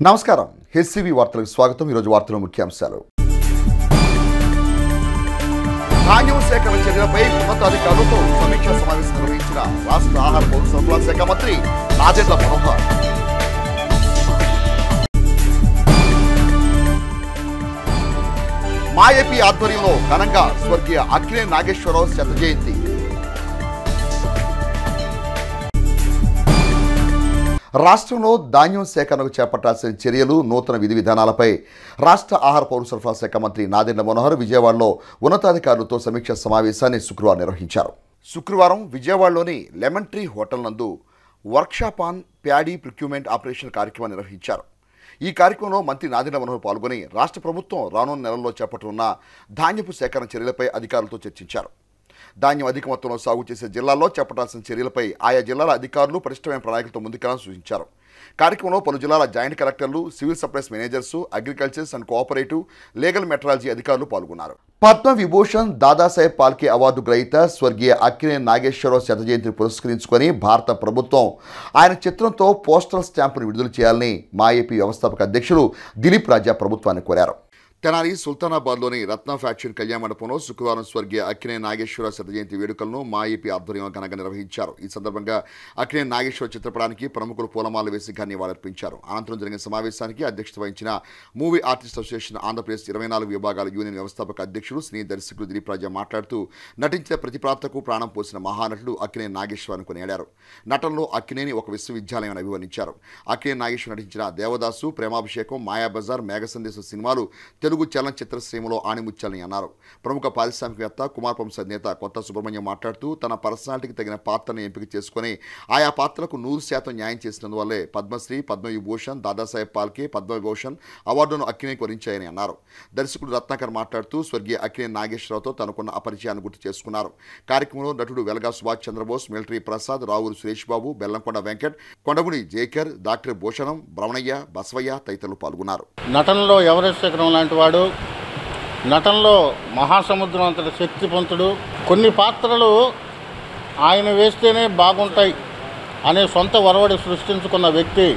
నమస్కారం హెచ్సివి వార్తలకు స్వాగతం। ఈ రోజు వార్తల ముఖ్యాంశాలు। ధాన్యం సేకరణ చర్యలపై ఉన్నతాధికారులతో సమీక్షా సమావేశం నిర్వహించిన రాష్ట్ర ఆహార పౌర సరఫరాల శాఖ మంత్రి నాదెండ్ల మనోహర్। మా ఏపీ ఆధ్వర్యంలో ఘనంగా స్వర్గీయ అక్కినేని నాగేశ్వరరావు శత జయంతి। రాష్ట్రంలో ధాన్యం సేకరణకు చేపట్టాల్సిన చర్యలు నూతన విధి విధానాలపై రాష్ట్ర ఆహార పౌర సరఫరా శాఖ మంత్రి నాదెండ్ల మనోహర్ విజయవాడలో ఉన్నతాధికారులతో సమీక్షా సమావేశాన్ని శుక్రవారం నిర్వహించారు। శుక్రవారం విజయవాడలోని లెమన్ ట్రీ హోటల్ నందు workshop on paddy procurement operation కార్యక్రమాన్ని నిర్వహించారు। ఈ కార్యక్రమంలో మంత్రి నాదెండ్ల మనోహర్ పాల్గొని రాష్ట్ర ప్రభుత్వం రానున్న నెలల్లో చేపట్టనున్న ధాన్యపు సేకరణ చర్యలపై అధికారులతో చర్చించారు। ధాన్యం అధిక మొత్తంలో సాగు చేసే జిల్లాల్లో చేపట్టాల్సిన చర్యలపై ఆయా జిల్లాల అధికారులు పరిష్టమైన ప్రణాళికలతో ముందుకెళ్లాలని సూచించారు। కార్యక్రమంలో పలు జిల్లాల జాయింట్ కలెక్టర్లు, civil supplies managers, agricultures and cooperative, legal metrology అధికారులు పాల్గొన్నారు। పద్మ విభూషణ్ దాదాసాహెబ్ పాల్కే అవార్డు గ్రహీత స్వర్గీయ అక్కినేని నాగేశ్వరరావు శత జయంతిని పురస్కరించుకొని భారత ప్రభుత్వం ఆయన చిత్రంతో పోస్టల్ స్టాంపును విడుదల చేయాలని మా ఏపీ వ్యవస్థాపక అధ్యక్షులు దిలీప్ రాజా ప్రభుత్వాన్ని కోరారు। తెనాలి సుల్తానాబాద్లోని రత్న ఫ్యాక్షన్ కళ్యాణ మండపంలో శుక్రవారం స్వర్గీయ అక్కినేని నాగేశ్వరరావు శత జయంతి వేడుకలను మా ఏపీ ఆధ్వర్యంలో ఘనంగా నిర్వహించారు। ఈ సందర్భంగా అక్కినేని నాగేశ్వరరావు చిత్రపటానికి ప్రముఖులు పూలమాలలు వేసి నివాళులర్పించారు। అనంతరం జరిగిన సమావేశానికి అధ్యక్షత వహించిన మూవీ ఆర్టిస్ట్ అసోసియేషన్ ఆంధ్రప్రదేశ్ 24 విభాగాల యూనియన్ వ్యవస్థాపక అధ్యక్షులు సినీ దర్శకులు దిలీప్ రాజా మాట్లాడుతూ నటించిన ప్రతి పాత్రకు ప్రాణం పోసిన మహానటుడు అక్కినేని నాగేశ్వరరావును కొనియాడారు। నటనలో అక్కినేని ఒక విశ్వవిద్యాలయం అని అభివర్ణించారు। అక్కినేని నాగేశ్వరరావు నటించిన దేవదాసు, ప్రేమాభిషేకం, మాయాబజార్, మేఘసందేశం సినిమాలు తెలుగు చలనచిత్ర శ్రేణిలో ఆణిముత్యాలని అన్నారు। ప్రముఖ పారిశ్రామికవేత్త కుమార్ పంప్స్ అధినేత కొత్త సుబ్రహ్మణ్యం మాట్లాడుతూ తన పర్సనాలిటీకి తగిన పాత్రను ఎంపిక చేసుకుని ఆయా పాత్రకు 100% న్యాయం చేసినందువల్లే పద్మశ్రీ, పద్మవిభూషణ్, దాదాసాహెబ్ పాల్కే, పద్మవిభూషణ్ అవార్డును అక్కినేనికి వరించాయని అన్నారు। దర్శకుడు రత్నాకర్ మాట్లాడుతూ స్వర్గీయ అక్కినేని నాగేశ్వరరావుతో తనకున్న అపరిచయాన్ని గుర్తు చేసుకున్నారు। కార్యక్రమంలో నటుడు వెలగా సుభాష్ చంద్రబోస్, మిలిటరీ ప్రసాద్, రావూరు సురేష్ బాబు, బెల్లంకొండ వెంకట్, కొండగుడి జేకర్, డాక్టర్ భూషణం, బ్రహ్మణయ్య, బసవయ్య తదితరులు పాల్గొన్నారు। నటనలో ఎవరెస్ట్ శిఖరం లాంటి వాడు, నటనలో మహాసముద్రం అంతటి శక్తివంతుడు, కొన్ని పాత్రలు ఆయన వేస్తేనే బాగుంటాయి అనే సొంత ఒరవడి సృష్టించుకున్న వ్యక్తి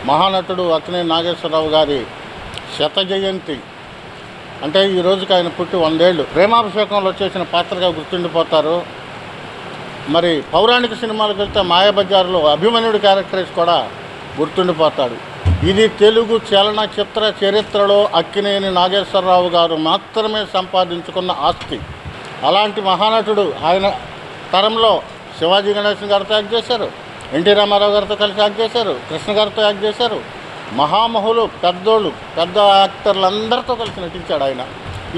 మహానటుడు అక్కినేని నాగేశ్వరరావు గారి శత జయంతి అంటే ఈ రోజుకి ఆయన పుట్టి 100 ఏళ్ళు। ప్రేమాభిషేకంలో చేసిన పాత్రగా గుర్తుండిపోతారు। మరి పౌరాణిక సినిమాలకు వెళ్తే మాయాబజార్లో అభిమన్యుడి క్యారెక్టరైజ్ కూడా గుర్తుండిపోతాడు। ఇది తెలుగు చలనచిత్ర చరిత్రలో అక్కినేని నాగేశ్వరరావు గారు మాత్రమే సంపాదించుకున్న ఆస్తి। అలాంటి మహానటుడు ఆయన తరంలో శివాజీ గణేశన్ గారితో యాక్ట్ చేశారు, ఎన్టీ రామారావు గారితో కలిసి యాక్ట్ చేశారు, కృష్ణ గారితో యాక్ట్ చేశారు, మహామహులు, పెద్దోళ్ళు, పెద్ద యాక్టర్లందరితో కలిసి నటించాడు ఆయన।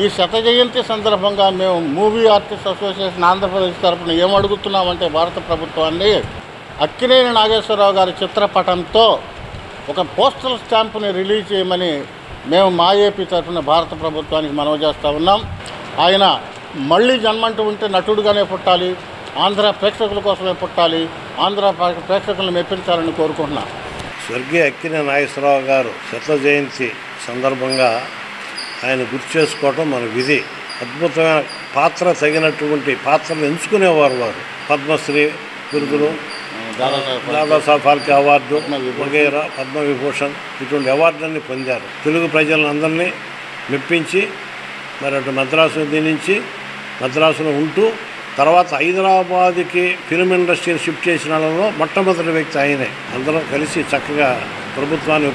ఈ శత జయంతి సందర్భంగా మేము మూవీ ఆర్టిస్ట్ అసోసియేషన్ ఆంధ్రప్రదేశ్ తరఫున ఏమడుగుతున్నామంటే భారత ప్రభుత్వాన్ని అక్కినేని నాగేశ్వరరావు గారి చిత్రపటంతో ఒక పోస్టల్ స్టాంపుని రిలీజ్ చేయమని మేము మా ఏపీ తరఫున భారత ప్రభుత్వానికి మనవి చేస్తూ ఉన్నాం। ఆయన మళ్ళీ జన్మంటూ ఉంటే నటుడుగానే పుట్టాలి, ఆంధ్ర ప్రేక్షకుల కోసమే పుట్టాలి, ఆంధ్ర ప్రేక్షకులను మెప్పించాలని కోరుకుంటున్నాం। స్వర్గీయ అక్కినేని నాగేశ్వరరావు గారు శత జయంతి సందర్భంగా ఆయన గుర్తు చేసుకోవటం మన విధి। అద్భుతమైన పాత్ర, తగినటువంటి పాత్రలు ఎంచుకునేవారు వారు। పద్మశ్రీ బిరుదులు, దాదాసాహెబ్ పాల్కే అవార్డు వగైరా, పద్మవిభూషణ్ ఇటువంటి అవార్డులన్నీ పొందారు। తెలుగు ప్రజలందరినీ మెప్పించి మరి అటు మద్రాసు దినించి మద్రాసులో ఉంటూ తర్వాత హైదరాబాద్కి ఫిల్మ్ ఇండస్ట్రీని షిఫ్ట్ చేసిన వాళ్ళలో మొట్టమొదటి వ్యక్తి ఆయనే। అందరం కలిసి చక్కగా ప్రభుత్వాన్ని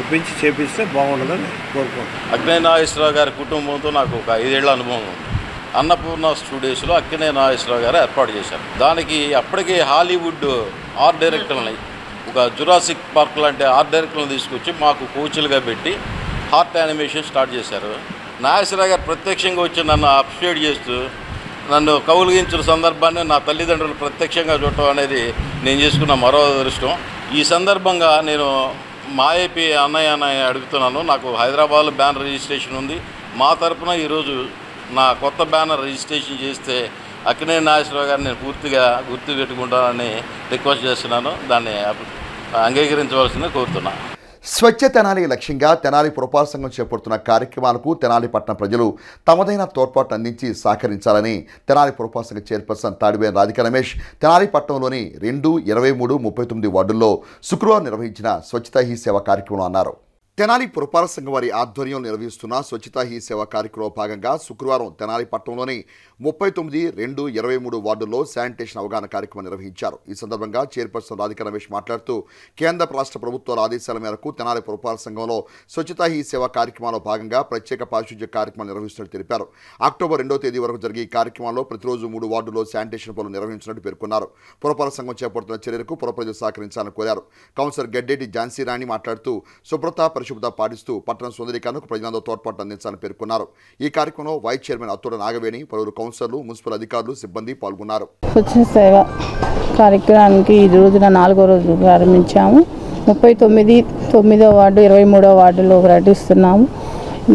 ఒప్పించి చేపిస్తే బాగుంటుందని కోరుకుంటున్నాను। అక్కినేని నాగేశ్వరరావు గారి కుటుంబంతో నాకు ఒక 5 ఏళ్ల అనుభవం ఉంది। అన్నపూర్ణ స్టూడియోస్లో అక్కినేని నాగేశ్వరరావు గారు ఏర్పాటు చేశారు। దానికి అప్పటికే హాలీవుడ్ ఆర్ట్ డైరెక్టర్లని, ఒక జురాసిక్ పార్క్ లాంటి ఆర్ట్ డైరెక్టర్లను తీసుకొచ్చి మాకు కోచ్లుగా పెట్టి హార్ట్ యానిమేషన్ స్టార్ట్ చేశారు। నాగేశ్వరరావు గారు ప్రత్యక్షంగా వచ్చి నన్ను అప్రిషియేట్ చేస్తూ నన్ను కౌలిగించిన సందర్భాన్ని నా తల్లిదండ్రులు ప్రత్యక్షంగా చూడటం అనేది నేను చేసుకున్న మరో అదృష్టం। ఈ సందర్భంగా నేను మా ఏపీ అన్నయ్య అడుగుతున్నాను, నాకు హైదరాబాద్లో బ్యానర్ రిజిస్ట్రేషన్ ఉంది, మా తరఫున ఈరోజు నా కొత్త బ్యానర్ రిజిస్ట్రేషన్ చేస్తే అక్కినేని నాగేశ్వరరావు గారిని నేను పూర్తిగా గుర్తు పెట్టుకుంటానని రిక్వెస్ట్ చేస్తున్నాను। దాన్ని అంగీకరించవలసింది కోరుతున్నాను। స్వచ్ఛ తెనాలి లక్ష్యంగా తెనాలి పురపాలక సంఘం చేపడుతున్న కార్యక్రమాలకు తెనాలి పట్టణ ప్రజలు తమదైన తోడ్పాటు అందించి సహకరించాలని తెనాలి పురపాలక సంఘ చైర్పర్సన్ తాడివేని రాధికా రమేష్ తెనాలి పట్టణంలోని 2, 23, 39 వార్డుల్లో శుక్రవారం నిర్వహించిన స్వచ్ఛతా హీ సేవ కార్యక్రమంలో అన్నారు. తెనాలి పురపాలక సంఘం వారి ఆధ్వర్యంలో నిర్వహిస్తున్న స్వచ్ఛతా హీ సేవ కార్యక్రమంలో భాగంగా శుక్రవారం తెనాలి పట్టణంలోని 39, 2, 23 వార్డుల్లో శానిటేషన్ అవగాహన కార్యక్రమం నిర్వహించారు. ఈ సందర్భంగా చైర్పర్సన్ రాధికా రమేష్ మాట్లాడుతూ కేంద్ర రాష్ట్ర ప్రభుత్వాల ఆదేశాల మేరకు తెనాలి పురపాలక సంఘంలో స్వచ్ఛతా హీ సేవ కార్యక్రమంలో భాగంగా ప్రత్యేక పారిశుధ్య కార్యక్రమం నిర్వహిస్తున్నట్టు తెలిపారు. అక్టోబర్ 2వ తేదీ వరకు జరిగే ఈ కార్యక్రమంలో ప్రతిరోజు 3 వార్డుల్లో శానిటేషన్ పనులు నిర్వహించినట్టు పేర్కొన్నారు. పురపాలక సంఘం చేపడుతున్న చర్యలకు పుర ప్రజలు సహకరించాలని కోరారు. కౌన్సిలర్ గడ్డేటి ఝాన్సీ రాణి మాట్లాడుతూ శుభ్రత పరిశుభ్రత పాటిస్తూ పట్టణ సుందరీకరణకు ప్రజలందరూ తోడ్పాటు అందించాలని పేర్కొన్నారు. ఈ కార్యక్రమంలో వైస్ చైర్మన్ అత్తోడ నాగవేణి, పలువురు కౌన్సిలర్లు, మున్సిపల్ అధికారులు, సిబ్బంది పాల్గొన్నారు. స్వచ్ఛ సేవ కార్యక్రమానికి ఈ రోజున 4వ రోజు ప్రారంభించాము. 39, 9వ వార్డు, 23వ వార్డులో ప్రకటిస్తున్నాము.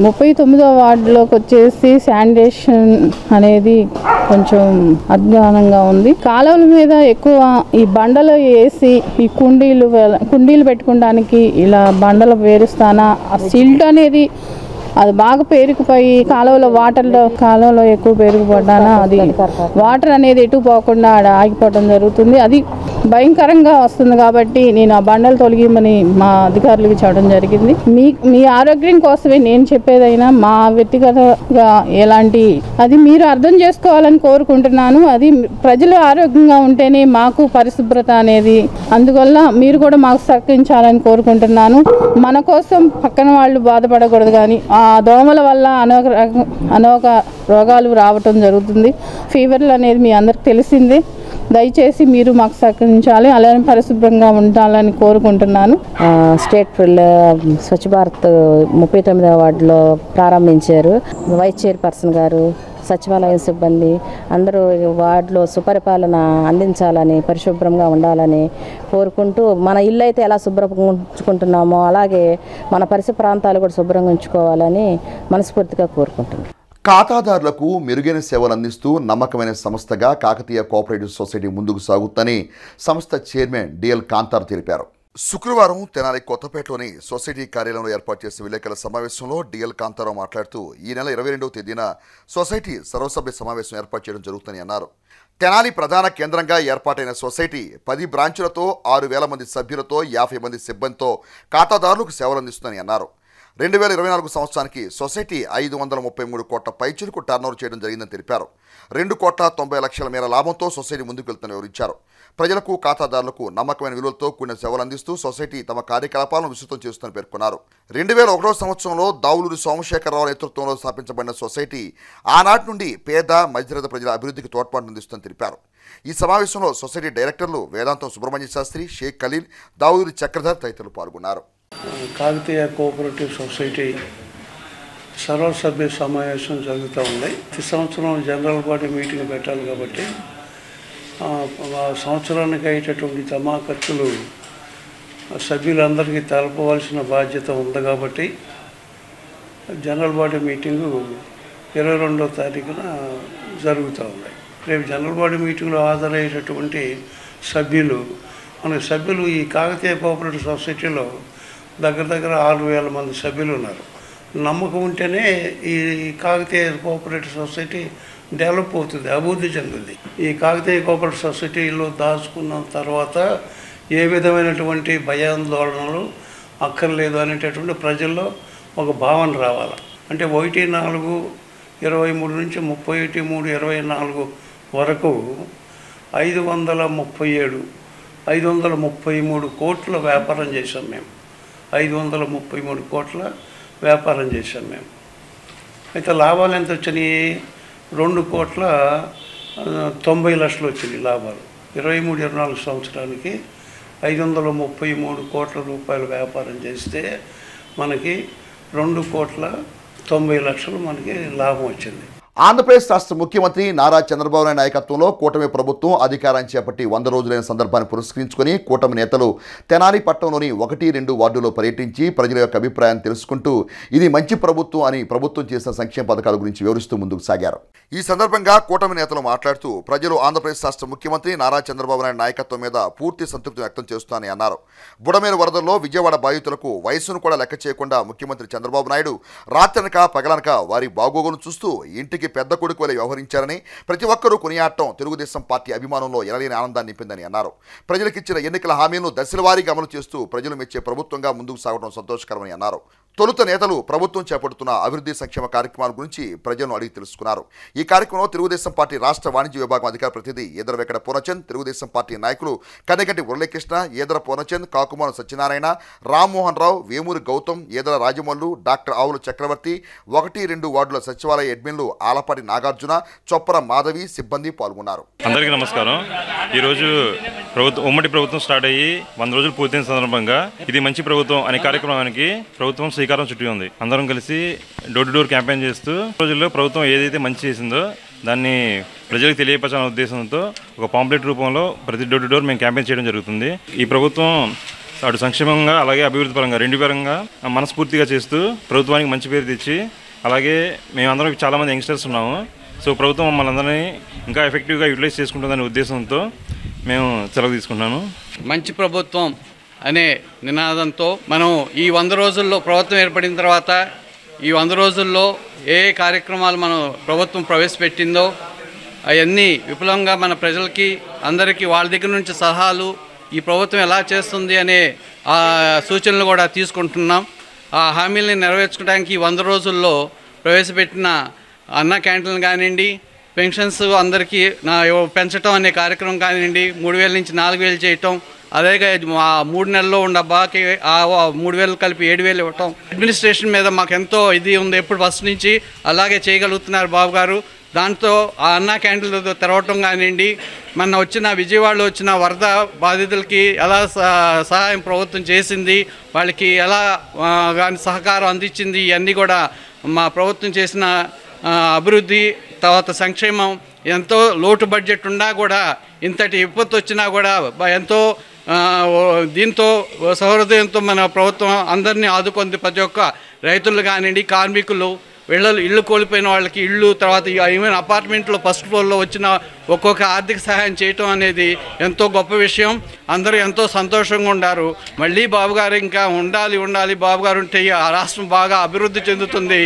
39వ వార్డులోకి వచ్చేసి శానిటేషన్ అనేది కొంచెం అధ్వానంగా ఉంది. కాలువల మీద ఎక్కువ ఈ బండలు వేసి ఈ కుండీలు పెట్టుకోవడానికి ఇలా బండలు పేరుస్తానా, ఆ సిల్ట్ అనేది అది బాగా పేరుకుపోయి కాలువలో ఎక్కువ పేరుకుపడ్డానా అది వాటర్ అనేది ఎటు పోకుండా ఆడ ఆగిపోవడం జరుగుతుంది. అది భయంకరంగా వస్తుంది. కాబట్టి నేను ఆ బండలు తొలగిమని మా అధికారులకు చెప్పడం జరిగింది. మీ ఆరోగ్యం కోసమే నేను చెప్పేదైనా మా వ్యక్తిగతంగా ఎలాంటి అది మీరు అర్థం చేసుకోవాలని కోరుకుంటున్నాను. అది ప్రజలు ఆరోగ్యంగా ఉంటేనే మాకు పరిశుభ్రత అనేది, అందువల్ల మీరు కూడా మాకు సహకరించాలని కోరుకుంటున్నాను. మన కోసం పక్కన వాళ్ళు బాధపడకూడదు. కానీ ఆ దోమల వల్ల అనేక రోగాలు రావటం జరుగుతుంది. ఫీవర్లు అనేది మీ అందరికి తెలిసిందే. దయచేసి మీరు మాకు సహకరించాలి, అలానే పరిశుభ్రంగా ఉండాలని కోరుకుంటున్నాను. స్టేట్ స్వచ్ఛ భారత్ 39వ వార్డులో ప్రారంభించారు. వైస్ చైర్పర్సన్ గారు, సచివాలయం సిబ్బంది అందరూ వార్డులో సుపరిపాలన అందించాలని, పరిశుభ్రంగా ఉండాలని కోరుకుంటూ మన ఇల్లు అయితే ఎలా శుభ్రంగా ఉంచుకుంటున్నామో అలాగే మన పరిసర ప్రాంతాలు కూడా శుభ్రంగా ఉంచుకోవాలని మనస్ఫూర్తిగా కోరుకుంటున్నాం. ఖాతాదారులకు మెరుగైన సేవలు అందిస్తూ నమ్మకమైన సంస్థగా కాకతీయ కోఆపరేటివ్ సొసైటీ ముందుకు సాగుతుందని సంస్థ చైర్మన్ డిఎల్ కాంతార్ తెలిపారు. శుక్రవారం తెనాలి కొత్తపేటలోని సొసైటీ కార్యాలయంలో ఏర్పాటు చేసిన విలేకరుల సమావేశంలో డిఎల్ కాంతారావు మాట్లాడుతూ ఈ నెల 22వ తేదీన సొసైటీ సర్వసభ్య సమావేశం ఏర్పాటు చేయడం జరుగుతుందని అన్నారు. తెనాలి ప్రధాన కేంద్రంగా ఏర్పాటైన సొసైటీ 10 బ్రాంచులతో 6,000 మంది సభ్యులతో 50 మంది సిబ్బందితో ఖాతాదారులకు సేవలు అందిస్తుందని అన్నారు. 2024 సంవత్సరానికి సొసైటీ 533 కోట్ల పైచిలకు టర్నోవర్ చేయడం జరిగిందని తెలిపారు. 2,90,00,000 మేర లాభంతో సొసైటీ ముందుకు వెళ్తుందని వివరించారు. ప్రజలకు ఖాతాదారులకు నమ్మకమైన విలువలతో కూడిన సేవలు అందిస్తూ సొసైటీ తమ కార్యకలాపాలను విస్తృతం చేస్తుందని పేర్కొన్నారు. 2001 సంవత్సరంలో దావులూరి సోమశేఖరరావు నేతృత్వంలో స్థాపించబడిన సొసైటీ ఆనాటి నుండి పేద మధ్యతరగతి ప్రజల అభివృద్ధికి తోడ్పాటు అందిస్తుందని తెలిపారు. ఈ సమావేశంలో సొసైటీ డైరెక్టర్లు వేదాంతం సుబ్రహ్మణ్య శాస్త్రి, షేక్ ఖలీల్, దావులూరి చక్రధర్ తదితరులు పాల్గొన్నారు. కాకతీయ కోఆపరేటివ్ సొసైటీ సర్వసభ్య సమావేశం జరుగుతూ ఉంది. ఈ సంవత్సరం జనరల్ బాడీ మీటింగ్ పెట్టాలి కాబట్టి సంవత్సరానికి అయ్యేటటువంటి జమా ఖర్చులు సభ్యులందరికీ తెలపవలసిన బాధ్యత ఉంది కాబట్టి జనరల్ బాడీ మీటింగు 22వ తారీఖున జరుగుతూ ఉంది. రేపు జనరల్ బాడీ మీటింగ్లో హాజరయ్యేటటువంటి సభ్యులు ఈ కాకతీయ కోఆపరేటివ్ సొసైటీలో దగ్గర 6,000 మంది సభ్యులు ఉన్నారు. నమ్మకం ఉంటేనే ఈ కాకతీయ కోఆపరేటివ్ సొసైటీ డెవలప్ అవుతుంది, అభివృద్ధి చెందుతుంది. ఈ కాకతీయ కోఆపరేటివ్ సొసైటీలో దాచుకున్న తర్వాత ఏ విధమైనటువంటి భయాందోళనలు అక్కర్లేదు అనేటటువంటి ప్రజల్లో ఒక భావన రావాలి. అంటే 1/4/23 నుంచి 31/3/24 వరకు 533 కోట్ల వ్యాపారం చేశాం మేము. 533 కోట్ల వ్యాపారం చేశాం మేము. అయితే లాభాలు ఎంత వచ్చినాయి? 2,90,00,000 వచ్చినాయి లాభాలు. 23-24 సంవత్సరానికి 533 కోట్ల రూపాయల వ్యాపారం చేస్తే మనకి 2,90,00,000 మనకి లాభం వచ్చింది. ఆంధ్రప్రదేశ్ రాష్ట్ర ముఖ్యమంత్రి నారా చంద్రబాబు నాయుడు నాయకత్వంలో కూటమి ప్రభుత్వం అధికారాన్ని చేపట్టి 100 రోజులైన సందర్భాన్ని పురస్కరించుకుని కూటమి నేతలు తెనాలి పట్టణంలోని 1-2 వార్డుల్లో పర్యటించి ప్రజల యొక్క అభిప్రాయాన్ని తెలుసుకుంటూ ఇది మంచి ప్రభుత్వం అని ప్రభుత్వం చేసిన సంక్షేమ పథకాల గురించి వివరిస్తూ ముందుకు సాగారు. ఈ సందర్భంగా కూటమి నేతలు మాట్లాడుతూ ప్రజలు ఆంధ్రప్రదేశ్ రాష్ట్ర ముఖ్యమంత్రి నారా చంద్రబాబు నాయుడు నాయకత్వం మీద పూర్తి సంతృప్తి వ్యక్తం చేస్తారని అన్నారు. బుడమేరు వరదల్లో విజయవాడ బాధితులకు వయసును కూడా లెక్క చేయకుండా ముఖ్యమంత్రి చంద్రబాబు నాయుడు రాత్రనక పగలనక వారి బాగోగులను చూస్తూ ఇంటికి పెద్ద కొడుకు వలె వ్యవహరించారని ప్రతి ఒక్కరూ కొనియాడటం తెలుగుదేశం పార్టీ అభిమానంలో ఎనలేని ఆనందాన్ని నింపిందని అన్నారు. ప్రజలకిచ్చిన ఎన్నికల హామీలను దశలవారీగా అమలు చేస్తూ ప్రజలు మెచ్చే ప్రభుత్వంగా ముందుకు సాగడం సంతోషకరమని అన్నారు. తొలుత నేతలు ప్రభుత్వం చేపడుతున్న అభివృద్ధి సంక్షేమ కార్యక్రమాల గురించి ప్రజలను అడిగి తెలుసుకున్నారు. ఈ కార్యక్రమంలో తెలుగుదేశం పార్టీ రాష్ట్ర వాణిజ్య విభాగం అధికార ప్రతినిధి ఈదర వెంకట పూర్ణచంద్, తెలుగుదేశం పార్టీ నాయకులు కన్నెగంటి మురళీకృష్ణ, ఈదర పూర్ణచంద్, కాకుమాన సత్యనారాయణ, రామ్మోహన్ రావు, వేమూరి గౌతమ్, ఈదర రాజమల్లు, డాక్టర్ ఆవుల చక్రవర్తి, 1-2 వార్డుల సచివాలయ అడ్మిన్లు ఆలపాటి నాగార్జున, చొప్పర మాధవి సిబ్బంది పాల్గొన్నారు. అందరికీ నమస్కారం. ఈరోజు ఉమ్మడి ప్రభుత్వం స్టార్ట్ అయ్యి 100 రోజులు పూర్తయిన సందర్భంగా ఇది మంచి ప్రభుత్వం అనే కార్యక్రమానికి ప్రభుత్వం శ్రీకారం చుట్టి ఉంది. అందరం కలిసి డోర్ టు డోర్ క్యాంపెయిన్ చేస్తూ రోజుల్లో ప్రభుత్వం ఏదైతే మంచి చేసిందో దాన్ని ప్రజలకు తెలియపరచాలనే ఉద్దేశంతో ఒక పాంప్లెట్ రూపంలో ప్రతి డోర్ టు డోర్ మేము క్యాంపెయిన్ చేయడం జరుగుతుంది. ఈ ప్రభుత్వం అటు సంక్షేమంగా అలాగే అభివృద్ధి పరంగా 2 పరంగా మనస్ఫూర్తిగా చేస్తూ ప్రభుత్వానికి మంచి పేరు తెచ్చి, అలాగే మేమందరం చాలామంది యంగ్స్టర్స్ ఉన్నాము. సో ప్రభుత్వం మమ్మల్ని అందరినీ ఇంకా ఎఫెక్టివ్గా యూటిలైజ్ చేసుకుంటుందనే ఉద్దేశంతో మేము సెలవు తీసుకుంటున్నాను. మంచి ప్రభుత్వం అనే నినాదంతో మనం ఈ 100 రోజుల్లో ప్రభుత్వం ఏర్పడిన తర్వాత ఈ 100 రోజుల్లో ఏ కార్యక్రమాలు మనం ప్రభుత్వం ప్రవేశపెట్టిందో అవన్నీ విపులంగా మన ప్రజలకి అందరికీ వాళ్ళ దగ్గర నుంచి సలహాలు ఈ ప్రభుత్వం ఎలా చేస్తుంది అనే సూచనలు కూడా తీసుకుంటున్నాం. ఆ హామీలని నెరవేర్చుకోవడానికి ఈ 100 రోజుల్లో ప్రవేశపెట్టిన అన్న క్యాంటీన్లు కానివ్వండి, పెన్షన్స్ అందరికీ పెంచడం అనే కార్యక్రమం కానివ్వండి, 3,000 నుంచి 4,000 చేయటం, అలాగే 3 నెలల్లో ఉన్న బాకీ 3,000 కలిపి 7,000 ఇవ్వటం. అడ్మినిస్ట్రేషన్ మీద మాకు ఎంతో ఇది ఉంది ఎప్పుడు ఫస్ట్ నుంచి, అలాగే చేయగలుగుతున్నారు బాబు గారు. దాంతో ఆ అన్నా క్యాంటీన్లు తెరవటం కానివ్వండి, మన విజయవాడలో వచ్చిన వరద బాధితులకి ఎలా సహాయం ప్రభుత్వం చేసింది, వాళ్ళకి ఎలా కానీ సహకారం అందించింది, ఇవన్నీ కూడా మా ప్రభుత్వం చేసిన అభివృద్ధి తర్వాత సంక్షేమం. ఎంతో లోటు బడ్జెట్ ఉన్నా కూడా ఇంతటి విపత్తు వచ్చినా కూడా ఎంతో దీంతో సహృదయంతో మన ప్రభుత్వం అందరినీ ఆదుకుంది. ప్రతి ఒక్క రైతులు కానివ్వండి, కార్మికులు, ఇళ్ళు కోల్పోయిన వాళ్ళకి ఇళ్ళు, తర్వాత ఈవెన్ అపార్ట్మెంట్లో ఫస్ట్ ఫ్లోర్లో వచ్చిన ఒక్కొక్క ఆర్థిక సహాయం చేయటం అనేది ఎంతో గొప్ప విషయం. అందరూ ఎంతో సంతోషంగా ఉన్నారు. మళ్ళీ బాబుగారు ఇంకా ఉండాలి బాబుగారు ఉంటే ఆ రాష్ట్రం బాగా అభివృద్ధి చెందుతుంది,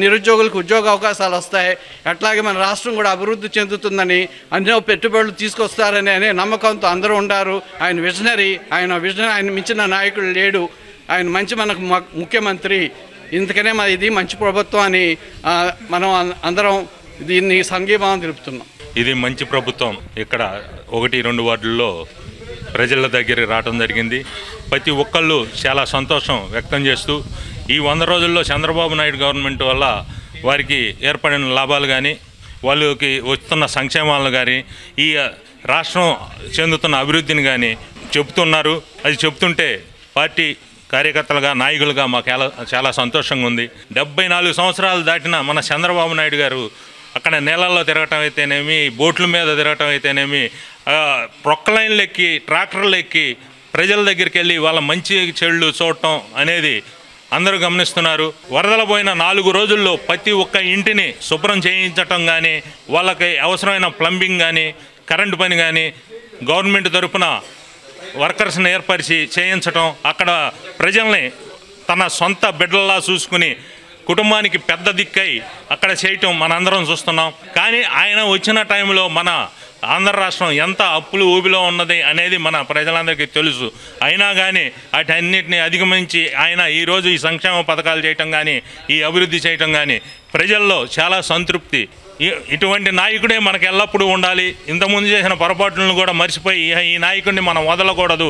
నిరుద్యోగులకు ఉద్యోగ అవకాశాలు వస్తాయి, అట్లాగే మన రాష్ట్రం కూడా అభివృద్ధి చెందుతుందని, అన్నో పెట్టుబడులు తీసుకొస్తారని అనే నమ్మకంతో అందరూ ఉన్నారు. ఆయన విజనరీ, ఆయన మించిన నాయకుడు లేడు. ఆయన మంచి మనకు ముఖ్యమంత్రి. ఇందుకనే ఇది మంచి ప్రభుత్వం అని మనం అందరం దీన్ని సంఘీభావం తెలుపుతున్నాం. ఇది మంచి ప్రభుత్వం. ఇక్కడ 1-2 వార్డుల్లో ప్రజల దగ్గరికి రావడం జరిగింది. ప్రతి ఒక్కళ్ళు చాలా సంతోషం వ్యక్తం చేస్తూ ఈ 100 రోజుల్లో చంద్రబాబు నాయుడు గవర్నమెంట్ వల్ల వారికి ఏర్పడిన లాభాలు కానీ, వాళ్ళకి వస్తున్న సంక్షేమాలను కానీ, ఈ రాష్ట్రం చెందుతున్న అభివృద్ధిని కానీ చెబుతున్నారు. అది చెప్తుంటే పార్టీ కార్యకర్తలుగా, నాయకులుగా మాకు చాలా సంతోషంగా ఉంది. 74 సంవత్సరాలు దాటిన మన చంద్రబాబు నాయుడు గారు అక్కడ నేలల్లో తిరగటం అయితేనేమి, బోట్ల మీద తిరగటం అయితేనేమి, ప్రొక్కలైన్లు ఎక్కి, ట్రాక్టర్లు ఎక్కి ప్రజల దగ్గరికి వెళ్ళి వాళ్ళ మంచి చెడులు చూడటం అనేది అందరూ గమనిస్తున్నారు. వరదల పోయిన 4 రోజుల్లో ప్రతి ఒక్క ఇంటిని శుభ్రం చేయించటం కానీ, వాళ్ళకి అవసరమైన ప్లంబింగ్ కానీ, కరెంటు పని కానీ గవర్నమెంట్ తరఫున వర్కర్స్ని ఏర్పరిచి చేయించటం, అక్కడ ప్రజల్ని తన సొంత బిడ్డల్లా చూసుకుని కుటుంబానికి పెద్ద దిక్కై అక్కడ చేయటం మనందరం చూస్తున్నాం. కానీ ఆయన వచ్చిన టైంలో మన ఆంధ్ర రాష్ట్రం ఎంత అప్పులు ఊబిలో ఉన్నది అనేది మన ప్రజలందరికీ తెలుసు. అయినా కానీ వాటన్నిటిని అధిగమించి ఆయన ఈరోజు ఈ సంక్షేమ పథకాలు చేయటం కానీ, ఈ అభివృద్ధి చేయటం కానీ ప్రజల్లో చాలా సంతృప్తి. ఇటువంటి నాయకుడే మనకు ఎల్లప్పుడూ ఉండాలి. ఇంతకుముందు చేసిన పొరపాట్లను కూడా మర్చిపోయి ఈ నాయకుడిని మనం వదలకూడదు,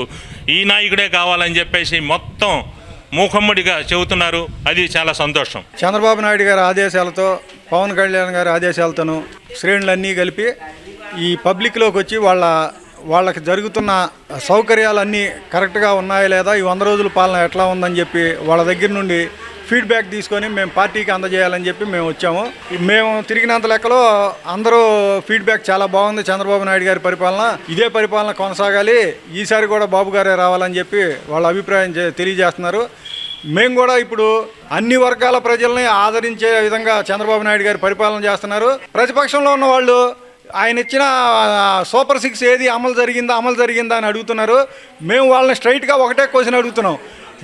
ఈ నాయకుడే కావాలని చెప్పేసి మొత్తం మూకమ్మడిగా చెబుతున్నారు. అది చాలా సంతోషం. చంద్రబాబు నాయుడు గారి ఆదేశాలతో, పవన్ కళ్యాణ్ గారి ఆదేశాలతోనూ శ్రేణులన్నీ కలిపి ఈ పబ్లిక్లోకి వచ్చి వాళ్ళకి జరుగుతున్న సౌకర్యాలన్నీ కరెక్ట్గా ఉన్నాయా లేదా, ఈ 100 రోజుల పాలన ఎట్లా ఉందని చెప్పి వాళ్ళ దగ్గర నుండి ఫీడ్బ్యాక్ తీసుకొని మేము పార్టీకి అందజేయాలని చెప్పి మేము వచ్చాము. మేము తిరిగినంత లెక్కలో అందరూ ఫీడ్బ్యాక్ చాలా బాగుంది. చంద్రబాబు నాయుడు గారి పరిపాలన ఇదే పరిపాలన కొనసాగాలి, ఈసారి కూడా బాబు గారే రావాలని చెప్పి వాళ్ళ అభిప్రాయం తెలియజేస్తున్నారు. మేము కూడా ఇప్పుడు అన్ని వర్గాల ప్రజల్ని ఆదరించే విధంగా చంద్రబాబు నాయుడు గారి పరిపాలన చేస్తున్నారు. ప్రతిపక్షంలో ఉన్న వాళ్ళు ఆయన ఇచ్చిన సూపర్ 6 ఏది అమలు జరిగిందా అని అడుగుతున్నారు. మేము వాళ్ళని స్ట్రైట్గా ఒకటే క్వశ్చన్ అడుగుతున్నాం.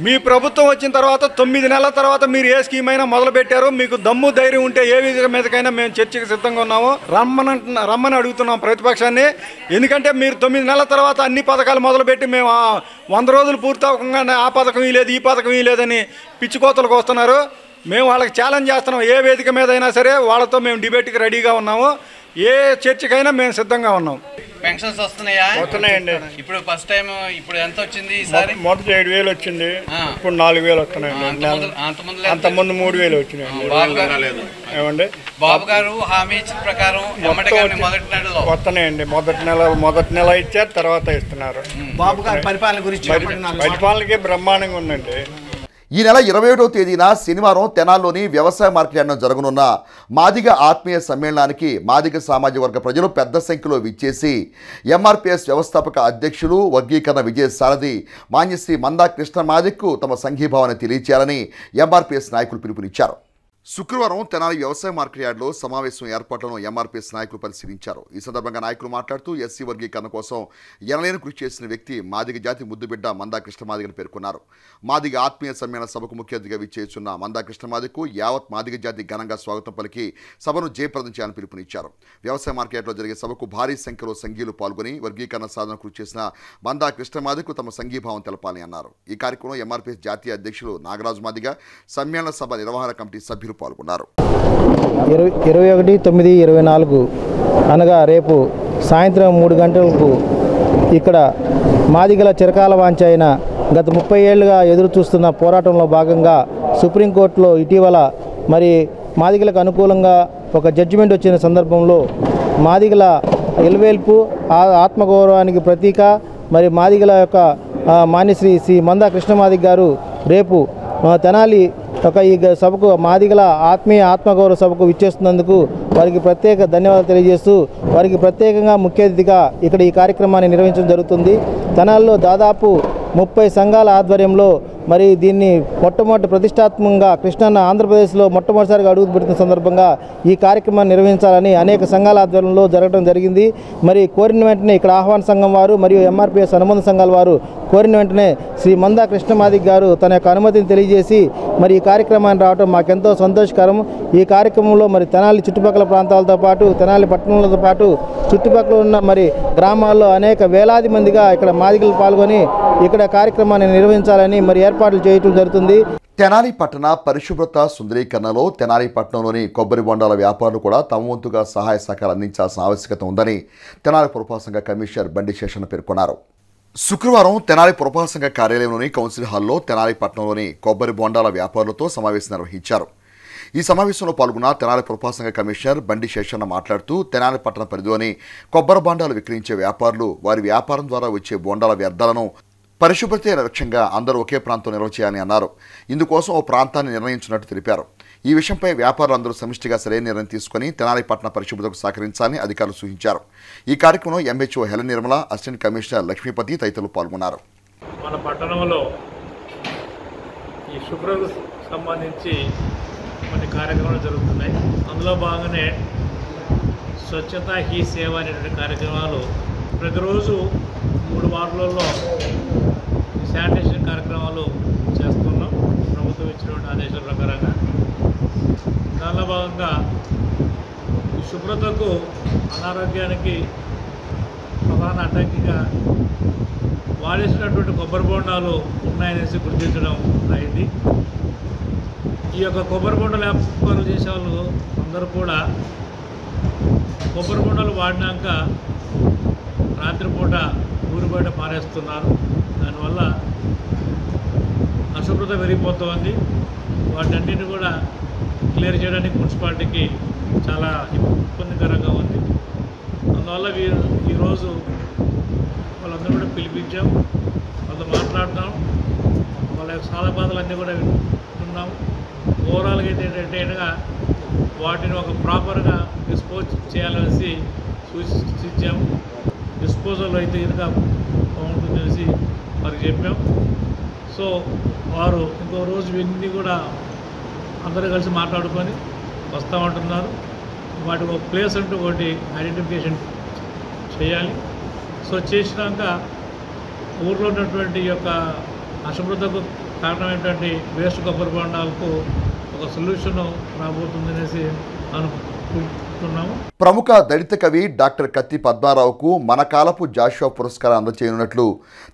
మీ ప్రభుత్వం వచ్చిన తర్వాత 9 నెలల తర్వాత మీరు ఏ స్కీమ్ అయినా మొదలుపెట్టారు, మీకు దమ్ము ధైర్యం ఉంటే ఏ విధంగా మీదకైనా మేము చర్చకి సిద్ధంగా ఉన్నాము, రమ్మని అడుగుతున్నాం ప్రతిపక్షాన్ని. ఎందుకంటే మీరు 9 నెలల తర్వాత అన్ని పథకాలు మొదలుపెట్టి మేము 100 రోజులు పూర్తి అవ్వకుండానే ఆ పథకం లేదు ఈ పథకం లేదని పిచ్చికోతలకు వస్తున్నారు. మేము వాళ్ళకి ఛాలెంజ్ చేస్తున్నాం. ఏ వేదిక మీద అయినా సరే వాళ్ళతో మేము డిబేట్కి రెడీగా ఉన్నాము, ఏ చర్చకైనా మేము సిద్ధంగా ఉన్నాం. పెన్షన్స్ వస్తున్నాయా? వస్తున్నాయండి. ఇప్పుడు ఫస్ట్ టైం ఇప్పుడు ఎంత వచ్చింది ఈసారి? మొదటి 7,000 వచ్చింది, ఇప్పుడు 4,000 వస్తున్నాయండి. అంతకుముందు 3,000 వచ్చినాయండి. ఏమండి బాబు గారు హామీ ఇచ్చిన ప్రకారం వస్తున్నాయండి. మొదటి నెల ఇచ్చారు, తర్వాత ఇస్తున్నారు. బాబు గారి పరిపాలన గురించి పరిపాలనకి బ్రహ్మాండంగా ఉందండి. ఈ నెల 27వ తేదీన శనివారం తెనాల్లోని వ్యవసాయ మార్కెట్ యార్డులో జరగనున్న మాదిగ ఆత్మీయ సమ్మేళనానికి మాదిగ సామాజిక వర్గ ప్రజలు పెద్ద సంఖ్యలో విచ్చేసి ఎంఆర్పీఎస్ వ్యవస్థాపక అధ్యక్షులు వర్గీకరణ విజయ సారథి మాన్యశ్రీ మందా కృష్ణ మాదిగ్కు తమ సంఘీభావాన్ని తెలియచేయాలని ఎంఆర్పీఎస్ నాయకులు పిలుపునిచ్చారు. శుక్రవారం తెనాలి వ్యవసాయ మార్కెట్ యార్డులో సమావేశం ఏర్పాట్లను ఎంఆర్పీఎస్ నాయకులు పరిశీలించారు. ఈ సందర్భంగా నాయకులు మాట్లాడుతూ ఎస్సీ వర్గీకరణ కోసం ఎనలేని కృషి చేసిన వ్యక్తి మాదిగ జాతి ముద్దుబిడ్డ మందా కృష్ణ మాదిగని పేర్కొన్నారు. మాదిగ ఆత్మీయ సమ్మేళన సభకు ముఖ్య అతిథిగా విచ్చేస్తున్న మందా కృష్ణ మాదిగ్కు యావత్ మాదిగ జాతి ఘనంగా స్వాగతం పలికి సభను జయప్రదం చేయాలని పిలుపునిచ్చారు. వ్యవసాయ మార్కెట్లో జరిగే సభకు భారీ సంఖ్యలో సంఘీయులు పాల్గొని వర్గీకరణ సాధన కృషి చేసిన మందా కృష్ణ మాదిగ్కు తమ సంఘీభావం తెలపాలని అన్నారు. ఈ కార్యక్రమంలో ఎంఆర్పీఎస్ జాతీయ అధ్యక్షులు నాగరాజు మాదిగ, సమ్మేళన సభ నిర్వహణ కమిటీ సభ్యులు పాల్గొన్నారు. 21/9/24 అనగా రేపు సాయంత్రం 3 గంటలకు ఇక్కడ మాదిగల చిరకాల వాంఛ అయిన గత 30 ఏళ్లుగా ఎదురు చూస్తున్న పోరాటంలో భాగంగా సుప్రీంకోర్టులో ఇటీవల మరి మాదిగలకు అనుకూలంగా ఒక జడ్జిమెంట్ వచ్చిన సందర్భంలో మాదిగల ఎల్వేల్పు ఆత్మగౌరవానికి ప్రతీక మరి మాదిగల యొక్క మాన్యశ్రీ మందా కృష్ణ మాదిగ గారు రేపు తెనాలి ఈ సభకు మాదిగల ఆత్మగౌరవ సభకు విచ్చేస్తున్నందుకు వారికి ప్రత్యేక ధన్యవాదాలు తెలియజేస్తూ వారికి ప్రత్యేకంగా ముఖ్య అతిథిగా ఇక్కడ ఈ కార్యక్రమాన్ని నిర్వహించడం జరుగుతుంది. తెనాలిలో దాదాపు 30 సంఘాల ఆధ్వర్యంలో మరి దీన్ని మొట్టమొదటి ప్రతిష్టాత్మకంగా కృష్ణన్న ఆంధ్రప్రదేశ్లో మొట్టమొదటిసారిగా అడుగు పెడుతున్న సందర్భంగా ఈ కార్యక్రమాన్ని నిర్వహించాలని అనేక సంఘాల ఆధ్వర్యంలో జరగడం జరిగింది. మరి కోరిన వెంటనే ఇక్కడ ఆహ్వాన సంఘం వారు మరియు ఎంఆర్పీఎస్ అనుబంధ సంఘాల వారు కోరిన వెంటనే శ్రీ మందా కృష్ణ మాదిగ గారు తన యొక్క అనుమతిని తెలియజేసి మరి ఈ కార్యక్రమాన్ని రావడం మాకెంతో సంతోషకరం. ఈ కార్యక్రమంలో మరి తెనాలి చుట్టుపక్కల ప్రాంతాలతో పాటు తెనాలి పట్టణంతో పాటు చుట్టుపక్కల ఉన్న మరి గ్రామాల్లో అనేక వేలాది మందిగా ఇక్కడ మాదిగలు పాల్గొని ఇక్కడ కార్యక్రమాన్ని నిర్వహించాలని మరి ఏర్పాట్లు చేయడం జరుగుతుంది. తెనాలి పట్టణ పరిశుభ్రత సుందరీకరణలో తెనాలి పట్టణంలోని కొబ్బరి బొండాల వ్యాపారులు కూడా తమ వంతుగా సహాయ సహకారాలు అందించాల్సిన ఆవశ్యకత ఉందని తెనాలి పురపాలక సంఘ కమిషనర్ బండి శేషన్న పేర్కొన్నారు. శుక్రవారం తెనాలి పురపాలక సంఘ కార్యాలయంలోని కౌన్సిల్ హాల్లో తెనాలి పట్టణంలోని కొబ్బరి బొండాల వ్యాపారులతో సమావేశం నిర్వహించారు. ఈ సమావేశంలో పాల్గొన్న తెనాలి పురపాలక సంఘ కమిషనర్ బండి శేషన్న మాట్లాడుతూ తెనాలి పట్టణ పరిధిలోని కొబ్బరి బొండాలు విక్రయించే వ్యాపారులు వారి వ్యాపారం ద్వారా వచ్చే బొండాల వ్యర్థాలను పరిశుభ్రతే లక్ష్యంగా అందరూ ఒకే ప్రాంతం నిల్వ చేయాలని అన్నారు. ఇందుకోసం ఓ ప్రాంతాన్ని నిర్ణయించినట్టు తెలిపారు. ఈ విషయంపై వ్యాపారులందరూ సమిష్టిగా సరైన నిర్ణయం తీసుకుని తెనాలి పట్టణ పరిశుభ్రతకు సహకరించాలని అధికారులు సూచించారు. ఈ కార్యక్రమంలో MHO Helen Nirmala, assistant commissioner Lakshmipathi తదితరులు పాల్గొన్నారు. మన పట్టణంలో ఈ శుభ్రతకు సంబంధించి కొన్ని కార్యక్రమాలు జరుగుతున్నాయి. అందులో భాగంగానే స్వచ్ఛత హీ సేవ అనేటువంటి కార్యక్రమాలు ప్రతిరోజు 3 వార్డులలో శానిటేషన్ కార్యక్రమాలు చేస్తున్నాం ప్రభుత్వం ఇచ్చినటువంటి ఆదేశాల ప్రకారంగా. దానిలో భాగంగా ఈ శుభ్రతకు అనారోగ్యానికి ప్రధాన అడ్డంకిగా వాడేసినటువంటి కొబ్బరి బొండాలు ఉన్నాయనేసి గుర్తించడం అయింది. ఈ యొక్క కొబ్బరి బొండాలు వ్యాపారాలు చేసే వాళ్ళు అందరూ కూడా కొబ్బరి బొండాలు వాడినాక రాత్రిపూట ఊరి బయట పారేస్తున్నారు. దానివల్ల అశుభ్రత పెరిగిపోతుంది. వాటన్నిటిని కూడా క్లియర్ చేయడానికి మున్సిపాలిటీకి చాలా ఇబ్బందికరంగా ఉంది. అందువల్ల ఈరోజు వాళ్ళందరూ కూడా పిలిపించాం, వాళ్ళతో మాట్లాడుతాం, వాళ్ళ యొక్క సాధబాధలన్నీ కూడా వింటున్నాం. తీసుకున్నాము. ఓవరాల్గా అయితే ఏంటంటే వాటిని ఒక ప్రాపర్గా డిస్పోజ్ చేయాలనేసి సూచించాము. డిస్పోజల్ అయితే కనుక బాగుంటుందనేసి వారికి చెప్పాం. సో వారు ఇంకో రోజు ఇవన్నీ కూడా అందరూ కలిసి మాట్లాడుకొని వస్తామంటున్నారు. వాటికి ఒక ప్లేస్ అంటూ ఒకటి ఐడెంటిఫికేషన్ చేయాలి. సో చేసినాక ఊర్లో ఉన్నటువంటి ఈ యొక్క అశుభ్రతకు కారణమైనటువంటి వేస్ట్ కొబ్బరి బొండాలకు ఒక సొల్యూషన్ రాబోతుందనేసి అనుకుంటున్నాము. ప్రముఖ దళిత కవి డాక్టర్ కత్తి పద్మారావుకు మన కాలపు జాషువా పురస్కారం అందజేయనున్నట్లు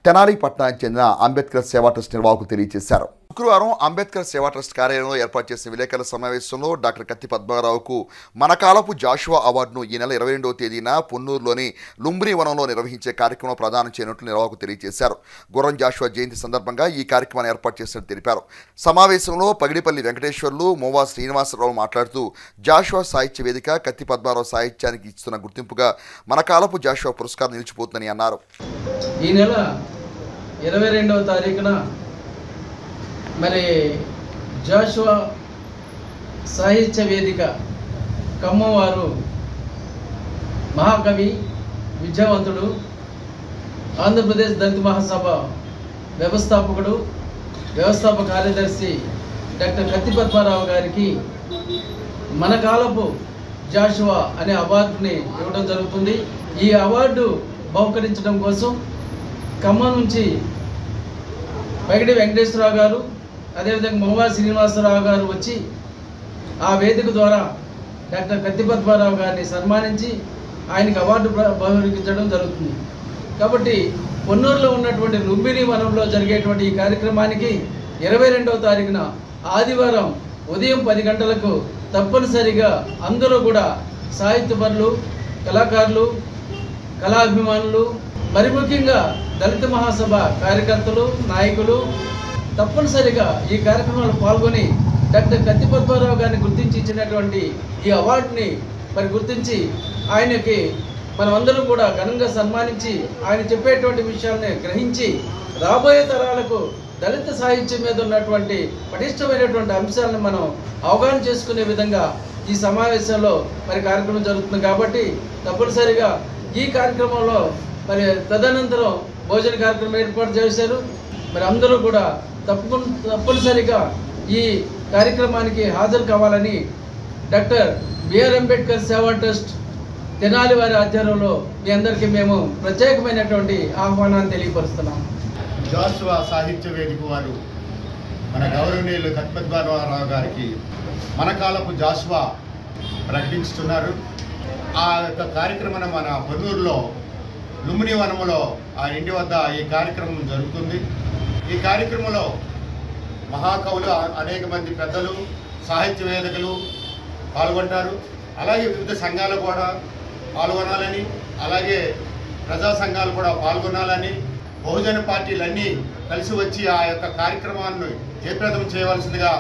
తెనాలి పట్టణానికి చెందిన అంబేద్కర్ సేవా ట్రస్ట్ నిర్వాహకులు తెలియజేశారు. శుక్రవారం అంబేద్కర్ సేవా ట్రస్ట్ కార్యాలయంలో ఏర్పాటు చేసిన విలేకరుల సమావేశంలో డాక్టర్ కత్తి పద్మారావుకు మన కాలపు జాషువా అవార్డును ఈ నెల 22వ తేదీన పొన్నూరులోని లుంబ్రి వనంలో నిర్వహించే కార్యక్రమం ప్రదానం చేయనున్నట్లు నిర్వాహకులు తెలియజేశారు. గుర్రం జాషువా జయంతి సందర్భంగా ఈ కార్యక్రమాన్ని ఏర్పాటు చేసినట్టు తెలిపారు. సమావేశంలో పగిడిపల్లి వెంకటేశ్వర్లు, మోవా శ్రీనివాసరావు మాట్లాడుతూ జాషువా సాహిత్య వేదిక కత్తి పద్మారావు సాహిత్యానికి ఇస్తున్న గుర్తింపుగా మన కాలపు జాషువా పురస్కారం నిలిచిపోతుందని అన్నారు. ఈ నెల 22వ తారీఖున మరి జాషువా సాహిత్య వేదిక ఖమ్మం వారు మహాకవి, విద్యావంతుడు, ఆంధ్రప్రదేశ్ దళిత మహాసభ వ్యవస్థాపకుడు, వ్యవస్థాపక కార్యదర్శి డాక్టర్ కత్తి పద్మారావు గారికి మన కాలపు జాషువా అనే అవార్డుని ఇవ్వడం జరుగుతుంది. ఈ అవార్డు బహుకరించడం కోసం ఖమ్మం నుంచి పగిడి వెంకటేశ్వరరావు గారు, అదేవిధంగా మోవా శ్రీనివాసరావు గారు వచ్చి ఆ వేదిక ద్వారా డాక్టర్ కత్తి పద్మారావు గారిని సన్మానించి ఆయనకి అవార్డు బహుకరించడం జరుగుతుంది. కాబట్టి పొన్నూరులో ఉన్నటువంటి లుంబిని వనంలో జరిగేటువంటి ఈ కార్యక్రమానికి 22వ తారీఖున ఆదివారం ఉదయం 10 గంటలకు తప్పనిసరిగా అందరూ కూడా సాహిత్యపరులు, కళాకారులు, కళాభిమానులు, మరి ముఖ్యంగా దళిత మహాసభ కార్యకర్తలు, నాయకులు తప్పనిసరిగా ఈ కార్యక్రమంలో పాల్గొని డాక్టర్ కత్తి పద్మారావు గారిని గుర్తించి ఇచ్చినటువంటి ఈ అవార్డుని మరి గుర్తించి ఆయనకి మనమందరం కూడా ఘనంగా సన్మానించి ఆయన చెప్పేటువంటి విషయాలని గ్రహించి రాబోయే తరాలకు దళిత సాహిత్యం మీద ఉన్నటువంటి పటిష్టమైనటువంటి అంశాలను మనం అవగాహన చేసుకునే విధంగా ఈ సమావేశంలో మరి కార్యక్రమం జరుగుతుంది. కాబట్టి తప్పనిసరిగా ఈ కార్యక్రమంలో మరి తదనంతరం భోజన కార్యక్రమం ఏర్పాటు చేశారు. మరి అందరూ కూడా తప్పనిసరిగా ఈ కార్యక్రమానికి హాజరు కావాలని డాక్టర్ బిఆర్ అంబేద్కర్ సేవా ట్రస్ట్ తెనాలి వారి ఆధ్వర్యంలో మీ అందరికీ మేము ప్రత్యేకమైనటువంటి ఆహ్వానాన్ని తెలియపరుస్తున్నాం. జాషువా సాహిత్య వేదిక వారు మన గౌరవనీయులు కత్తి పద్మారావు గారికి మన కాలపు జాషువా ప్రకటించుతున్నారు. ఆ యొక్క కార్యక్రమం మన పొన్నూరులో లుంబిని వనములో ఆ ఇంటి వద్ద ఈ కార్యక్రమం జరుగుతుంది. ఈ కార్యక్రమంలో మహాకవులు, అనేక మంది పెద్దలు, సాహిత్య వేదికలు పాల్గొంటారు. అలాగే వివిధ సంఘాలు కూడా పాల్గొనాలని, అలాగే ప్రజా సంఘాలు కూడా పాల్గొనాలని, బహుజన పార్టీలన్నీ కలిసి వచ్చి ఆ యొక్క కార్యక్రమాన్ని జయప్రదం చేయవలసిందిగా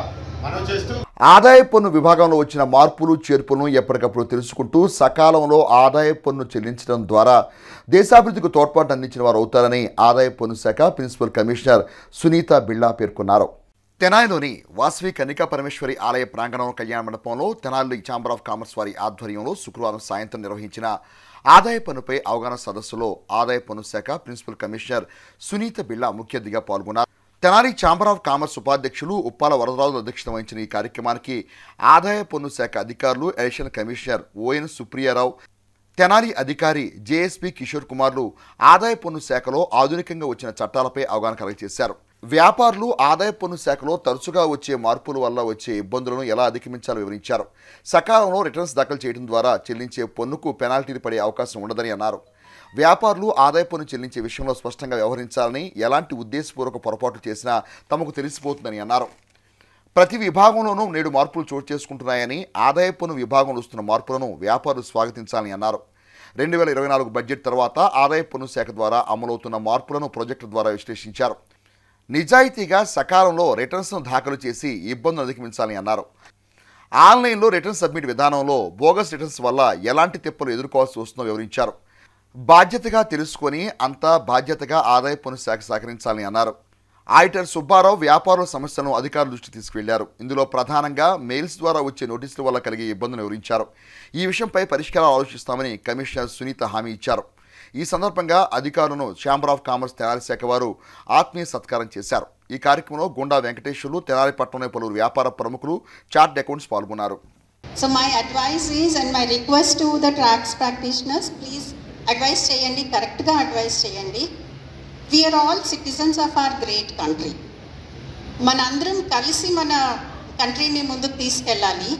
మనం చేస్తూ ఆదాయ పన్ను విభాగంలో వచ్చిన మార్పులు చేర్పులను ఎప్పటికప్పుడు తెలుసుకుంటూ సకాలంలో ఆదాయ పన్ను చెల్లించడం ద్వారా దేశాభివృద్ధికి తోడ్పాటు అందించిన వారు అవుతారని ఆదాయ పన్ను శాఖ ప్రిన్సిపల్ కమిషనర్ సునీత బిళ్ళా పేర్కొన్నారు. తెనాలిలోని వాసవి కన్నికా పరమేశ్వరి ఆలయ ప్రాంగణం కళ్యాణ మండపంలో తెనాలి ఛాంబర్ ఆఫ్ కామర్స్ వారి ఆధ్వర్యంలో శుక్రవారం సాయంత్రం నిర్వహించిన ఆదాయ పన్నుపై అవగాహన సదస్సులో ఆదాయ పన్ను శాఖ ప్రిన్సిపల్ కమిషనర్ సునీత బిళ్ళా ముఖ్య అతిథిగా పాల్గొన్నారు. తెనాలి ఛాంబర్ ఆఫ్ కామర్స్ ఉపాధ్యక్షులు ఉప్పాల వరదరాజు అధ్యక్షత వహించిన ఈ కార్యక్రమానికి ఆదాయ పన్ను శాఖ అధికారులు, అడిషనల్ కమిషనర్ ఓఎన్ సుప్రియారావు, తెనాలి అధికారి జేఎస్పీ కిషోర్ కుమార్లు ఆదాయ పన్ను శాఖలో ఆధునికంగా వచ్చిన చట్టాలపై అవగాహన కలగజేశారు. వ్యాపారులు ఆదాయ పన్ను శాఖలో తరచుగా వచ్చే మార్పుల వల్ల వచ్చే ఇబ్బందులను ఎలా అధిగమించాలో వివరించారు. సకాలంలో రిటర్న్స్ దాఖలు చేయడం ద్వారా చెల్లించే పన్నుకు పెనాల్టీలు పడే అవకాశం ఉండదని అన్నారు. వ్యాపారులు ఆదాయ పన్ను చెల్లించే విషయంలో స్పష్టంగా వ్యవహరించాలని, ఎలాంటి ఉద్దేశపూర్వక పొరపాటు చేసినా తమకు తెలిసిపోతుందని అన్నారు. ప్రతి విభాగంలోనూ నేడు మార్పులు చోటు చేసుకుంటున్నాయని, ఆదాయ పన్ను విభాగంలో వస్తున్న మార్పులను వ్యాపారులు స్వాగతించాలని అన్నారు. 2024 బడ్జెట్ తర్వాత ఆదాయ పన్ను శాఖ ద్వారా అమలవుతున్న మార్పులను ప్రాజెక్టు ద్వారా విశ్లేషించారు. నిజాయితీగా సకాలంలో రిటర్న్స్ను దాఖలు చేసి ఇబ్బందులు అధిగమించాలని అన్నారు. ఆన్లైన్లో రిటర్న్ సబ్మిట్ విధానంలో బోగస్ రిటర్న్స్ వల్ల ఎలాంటి తిప్పలు ఎదుర్కోవాల్సి వస్తుందో వివరించారు. బాధ్యతగా తెలుసుకొని అంతా బాధ్యతగా ఆదాయ పన్ను శాఖ సహకరించాలని అన్నారు. ఆడిటర్ సుబ్బారావు వ్యాపారుల సమస్యలను అధికారుల దృష్టి తీసుకువెళ్లారు. ఇందులో ప్రధానంగా మెయిల్స్ ద్వారా వచ్చే నోటీసుల వల్ల కలిగే ఇబ్బందులను వివరించారు. ఈ విషయంపై పరిష్కారాలు ఆలోచిస్తామని కమిషనర్ సునీత హామీ ఇచ్చారు. ఈ సందర్భంగా అధికారులను ఛాంబర్ ఆఫ్ కామర్స్ తెనాలి శాఖ వారు ఆత్మీయ సత్కారం చేశారు. ఈ కార్యక్రమంలో గుండా వెంకటేశ్వర్లు, తెనాలిపట్నంలోని పలువురు వ్యాపార ప్రముఖులు, చార్ట్ అకౌంట్స్ పాల్గొన్నారు. So my advice is and my request to the tax practitioners, please advise cheyandi, correct ga advise cheyandi. We are all citizens of our great country. Manandram kalisi mana country ni munduku teeskellali.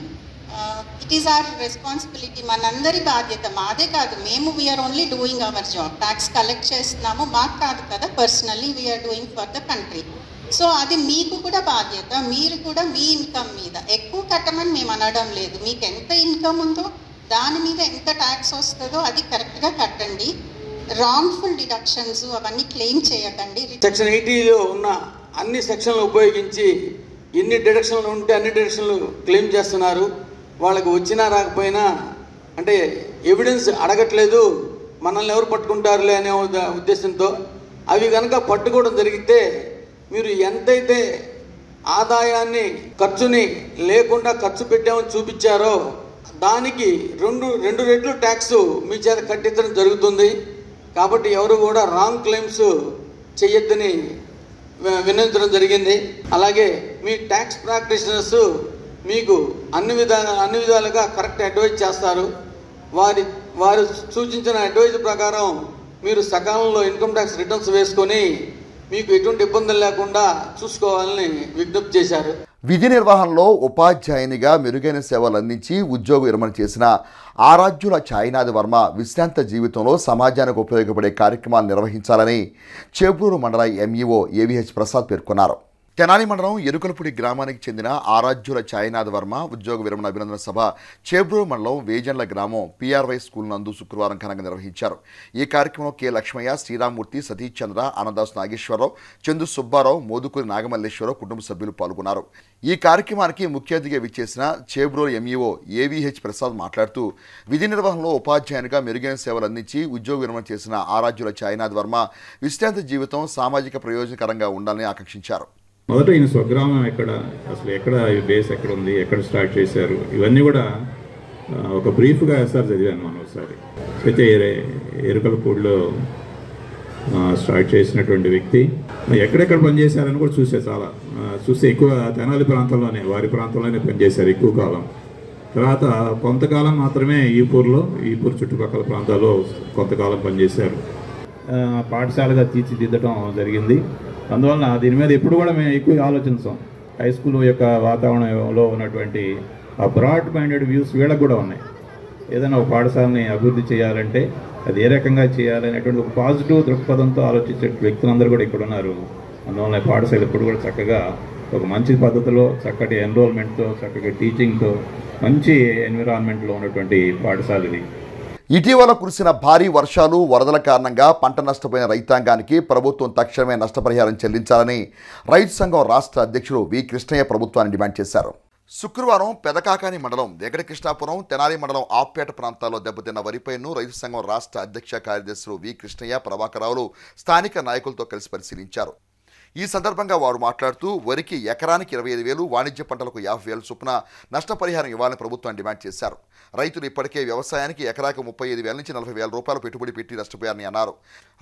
It is our responsibility, manandari baadhyata, maade kaadu, memu we are only doing our job, tax collect chestunnamo maaku kaadu kada, personally we are doing for the country. So అది మీకు కూడా బాధ్యత. మీరు కూడా మీ income మీద ఎక్కువ కట్టమని మేము అనడం లేదు. మీకు ఎంత ఇన్కమ్ ఉందో దాని మీద ఎంత ట్యాక్స్ వస్తుందో అది కరెక్ట్గా కట్టండి. రాంగ్ఫుల్ డిడక్షన్స్ అవన్నీ క్లెయిమ్ చేయకండి. సెక్షన్ 80లో ఉన్న అన్ని సెక్షన్లు ఉపయోగించి ఎన్ని డిడక్షన్లు ఉంటే అన్ని డిడక్షన్లు క్లెయిమ్ చేస్తున్నారు. వాళ్ళకి వచ్చినా రాకపోయినా అంటే ఎవిడెన్స్ అడగట్లేదు, మనల్ని ఎవరు పట్టుకుంటారులే అనే ఉద్దేశంతో అవి కనుక పట్టుకోవడం జరిగితే మీరు ఎంతైతే ఆదాయాన్ని ఖర్చుని లేకుండా ఖర్చు పెట్టామని చూపించారో దానికి రెండు రెట్లు ట్యాక్స్ మీ చేత కట్టించడం జరుగుతుంది. కాబట్టి ఎవరు కూడా రాంగ్ క్లెయిమ్స్ చేయొద్దని విన్నవించడం జరిగింది. అలాగే మీ ట్యాక్స్ ప్రాక్టీషనర్స్ మీకు అన్ని విధాలుగా కరెక్ట్ అడ్వైజ్ చేస్తారు. వారు సూచించిన అడ్వైజ్ ప్రకారం మీరు సకాలంలో ఇన్కమ్ ట్యాక్స్ రిటర్న్స్ వేసుకొని మీకు ఎటువంటి ఇబ్బందులు లేకుండా చూసుకోవాలని విజ్ఞప్తి చేశారు. విధి నిర్వహణలో ఉపాధ్యాయునిగా మెరుగైన సేవలు అందించి ఉద్యోగ విరమణ చేసిన ఆరాధ్యుల ఛాయినాథ్ వర్మ విశ్రాంత జీవితంలో సమాజానికి ఉపయోగపడే కార్యక్రమాలు నిర్వహించాలని చేబ్రూరు మండల ఎంఈఓ ఏవిహెచ్ ప్రసాద్ పేర్కొన్నారు. తెనాలి మండలం ఎరుకలపూడి గ్రామానికి చెందిన ఆరాధ్యుల ఛాయినాథ్ వర్మ ఉద్యోగ విరమణ అభినందన సభ చేబ్రూరు మండలం వేజండ్ల గ్రామం పిఆర్వై స్కూల్ నందు శుక్రవారం ఘనంగా నిర్వహించారు. ఈ కార్యక్రమంలో కె లక్ష్మయ్య, శ్రీరామ్మూర్తి, సతీష్ చంద్ర, ఆనందాస్ నాగేశ్వరరావు, చందు సుబ్బారావు, మోదుకూరి నాగమల్లేశ్వరరావు కుటుంబ సభ్యులు పాల్గొన్నారు. ఈ కార్యక్రమానికి ముఖ్య అతిథిగా విచ్చేసిన చేబ్రూరు ఎంఈఓ ఏవిహెచ్ ప్రసాద్ మాట్లాడుతూ విధి నిర్వహణలో ఉపాధ్యాయునిగా మెరుగైన సేవలు అందించి ఉద్యోగ విరమణ చేసిన ఆరాధ్యుల ఛాయినాథ్ వర్మ విశ్రాంత జీవితం సామాజిక ప్రయోజనకరంగా ఉండాలని ఆకాంక్షించారు. మొదట ఈయన స్వగ్రామం ఎక్కడ, అసలు ఎక్కడ బేస్ ఎక్కడ ఉంది, ఎక్కడ స్టార్ట్ చేశారు, ఇవన్నీ కూడా ఒక బ్రీఫ్గా ఎస్ఆర్ చదివాను మనం ఒకసారి. అయితే ఎరుకలపూడిలో స్టార్ట్ చేసినటువంటి వ్యక్తి ఎక్కడెక్కడ పనిచేశారని కూడా చూస్తే ఎక్కువ తెనాలి ప్రాంతంలోనే, వారి ప్రాంతంలోనే పనిచేశారు ఎక్కువ కాలం. తర్వాత కొంతకాలం మాత్రమే ఈపూర్ చుట్టుపక్కల ప్రాంతాల్లో కొంతకాలం పనిచేశారు. పాఠశాలగా తీర్చిదిద్దడం జరిగింది. అందువలన దీని మీద ఎప్పుడు కూడా మేము ఎక్కువ ఆలోచించాం. హై స్కూల్ యొక్క వాతావరణంలో ఉన్నటువంటి ఆ బ్రాడ్ మైండెడ్ వ్యూస్ వీళ్ళకి కూడా ఉన్నాయి. ఏదైనా ఒక పాఠశాలని అభివృద్ధి చేయాలంటే అది ఏ రకంగా చేయాలనేటువంటి ఒక పాజిటివ్ దృక్పథంతో ఆలోచించే వ్యక్తులందరూ కూడా ఇక్కడ ఉన్నారు. అందువల్ల పాఠశాల ఎప్పుడు కూడా చక్కగా ఒక మంచి పద్ధతిలో, చక్కటి ఎన్రోల్మెంట్తో, చక్కటి టీచింగ్తో, మంచి ఎన్విరాన్మెంట్లో ఉన్నటువంటి పాఠశాల ఇది. ఇటీవల కురిసిన భారీ వర్షాలు, వరదల కారణంగా పంట నష్టపోయిన రైతాంగానికి ప్రభుత్వం తక్షణమే నష్టపరిహారం చెల్లించాలని రైతు సంఘం రాష్ట్ర అధ్యక్షుడు వి కృష్ణయ్య ప్రభుత్వాన్ని డిమాండ్ చేశారు. శుక్రవారం పెదకాకాని మండలం వెంకటకృష్ణాపురం, తెనాలి మండలం ఆప్పేట ప్రాంతాల్లో దెబ్బతిన్న వరిపైను రైతు సంఘం రాష్ట్ర అధ్యక్ష కార్యదర్శులు వి కృష్ణయ్య, ప్రభాకరరావులు స్థానిక నాయకులతో కలిసి పరిశీలించారు. ఈ సందర్భంగా వారు మాట్లాడుతూ వరికి ఎకరానికి 25,000, వాణిజ్య పంటలకు 50,000 చొప్పున నష్టపరిహారం ఇవ్వాలని ప్రభుత్వాన్ని డిమాండ్ చేశారు. రైతులు ఇప్పటికే వ్యవసాయానికి ఎకరాకు 35,000 నుంచి 40,000 రూపాయలు పెట్టుబడి పెట్టి నష్టపోయారని అన్నారు.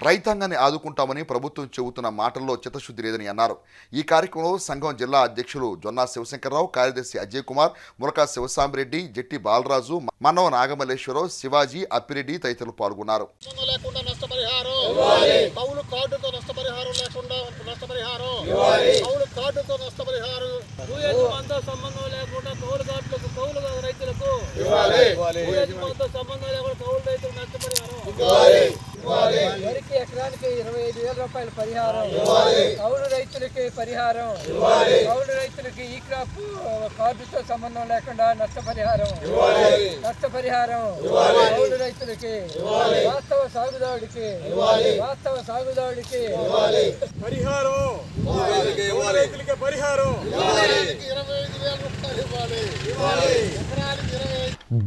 రైతాంగాన్ని ఆదుకుంటామని ప్రభుత్వం చెబుతున్న మాటల్లో చిత్తశుద్ధి లేదని అన్నారు. ఈ కార్యక్రమంలో సంఘం జిల్లా అధ్యక్షులు జొన్నా శివశంకర్రావు, కార్యదర్శి అజయ్ కుమార్, ములకా శివసాంబిరెడ్డి, జట్టి బాలరాజు, మన్నవ నాగమల్లేశ్వరరావు, శివాజీ, అప్పిరెడ్డి తదితరులు పాల్గొన్నారు. సంబంధం లేకుండా కౌలు కార్డులకు కౌలు రైతులకు సంబంధం లేకుండా కౌలు రైతులకు నష్టపరిహారం, వరికి ఎకరానికి 25,000 రూపాయల పరిహారం, కౌలు రైతులకి పరిహారం, కౌలు రైతులకి ఈ క్రాప్ కార్డుతో సంబంధం లేకుండా నష్టపరిహారం, కౌలు రైతులకి, వాస్తవ సాగుదారుడికి పరిహారం, రైతులకి పరిహారం.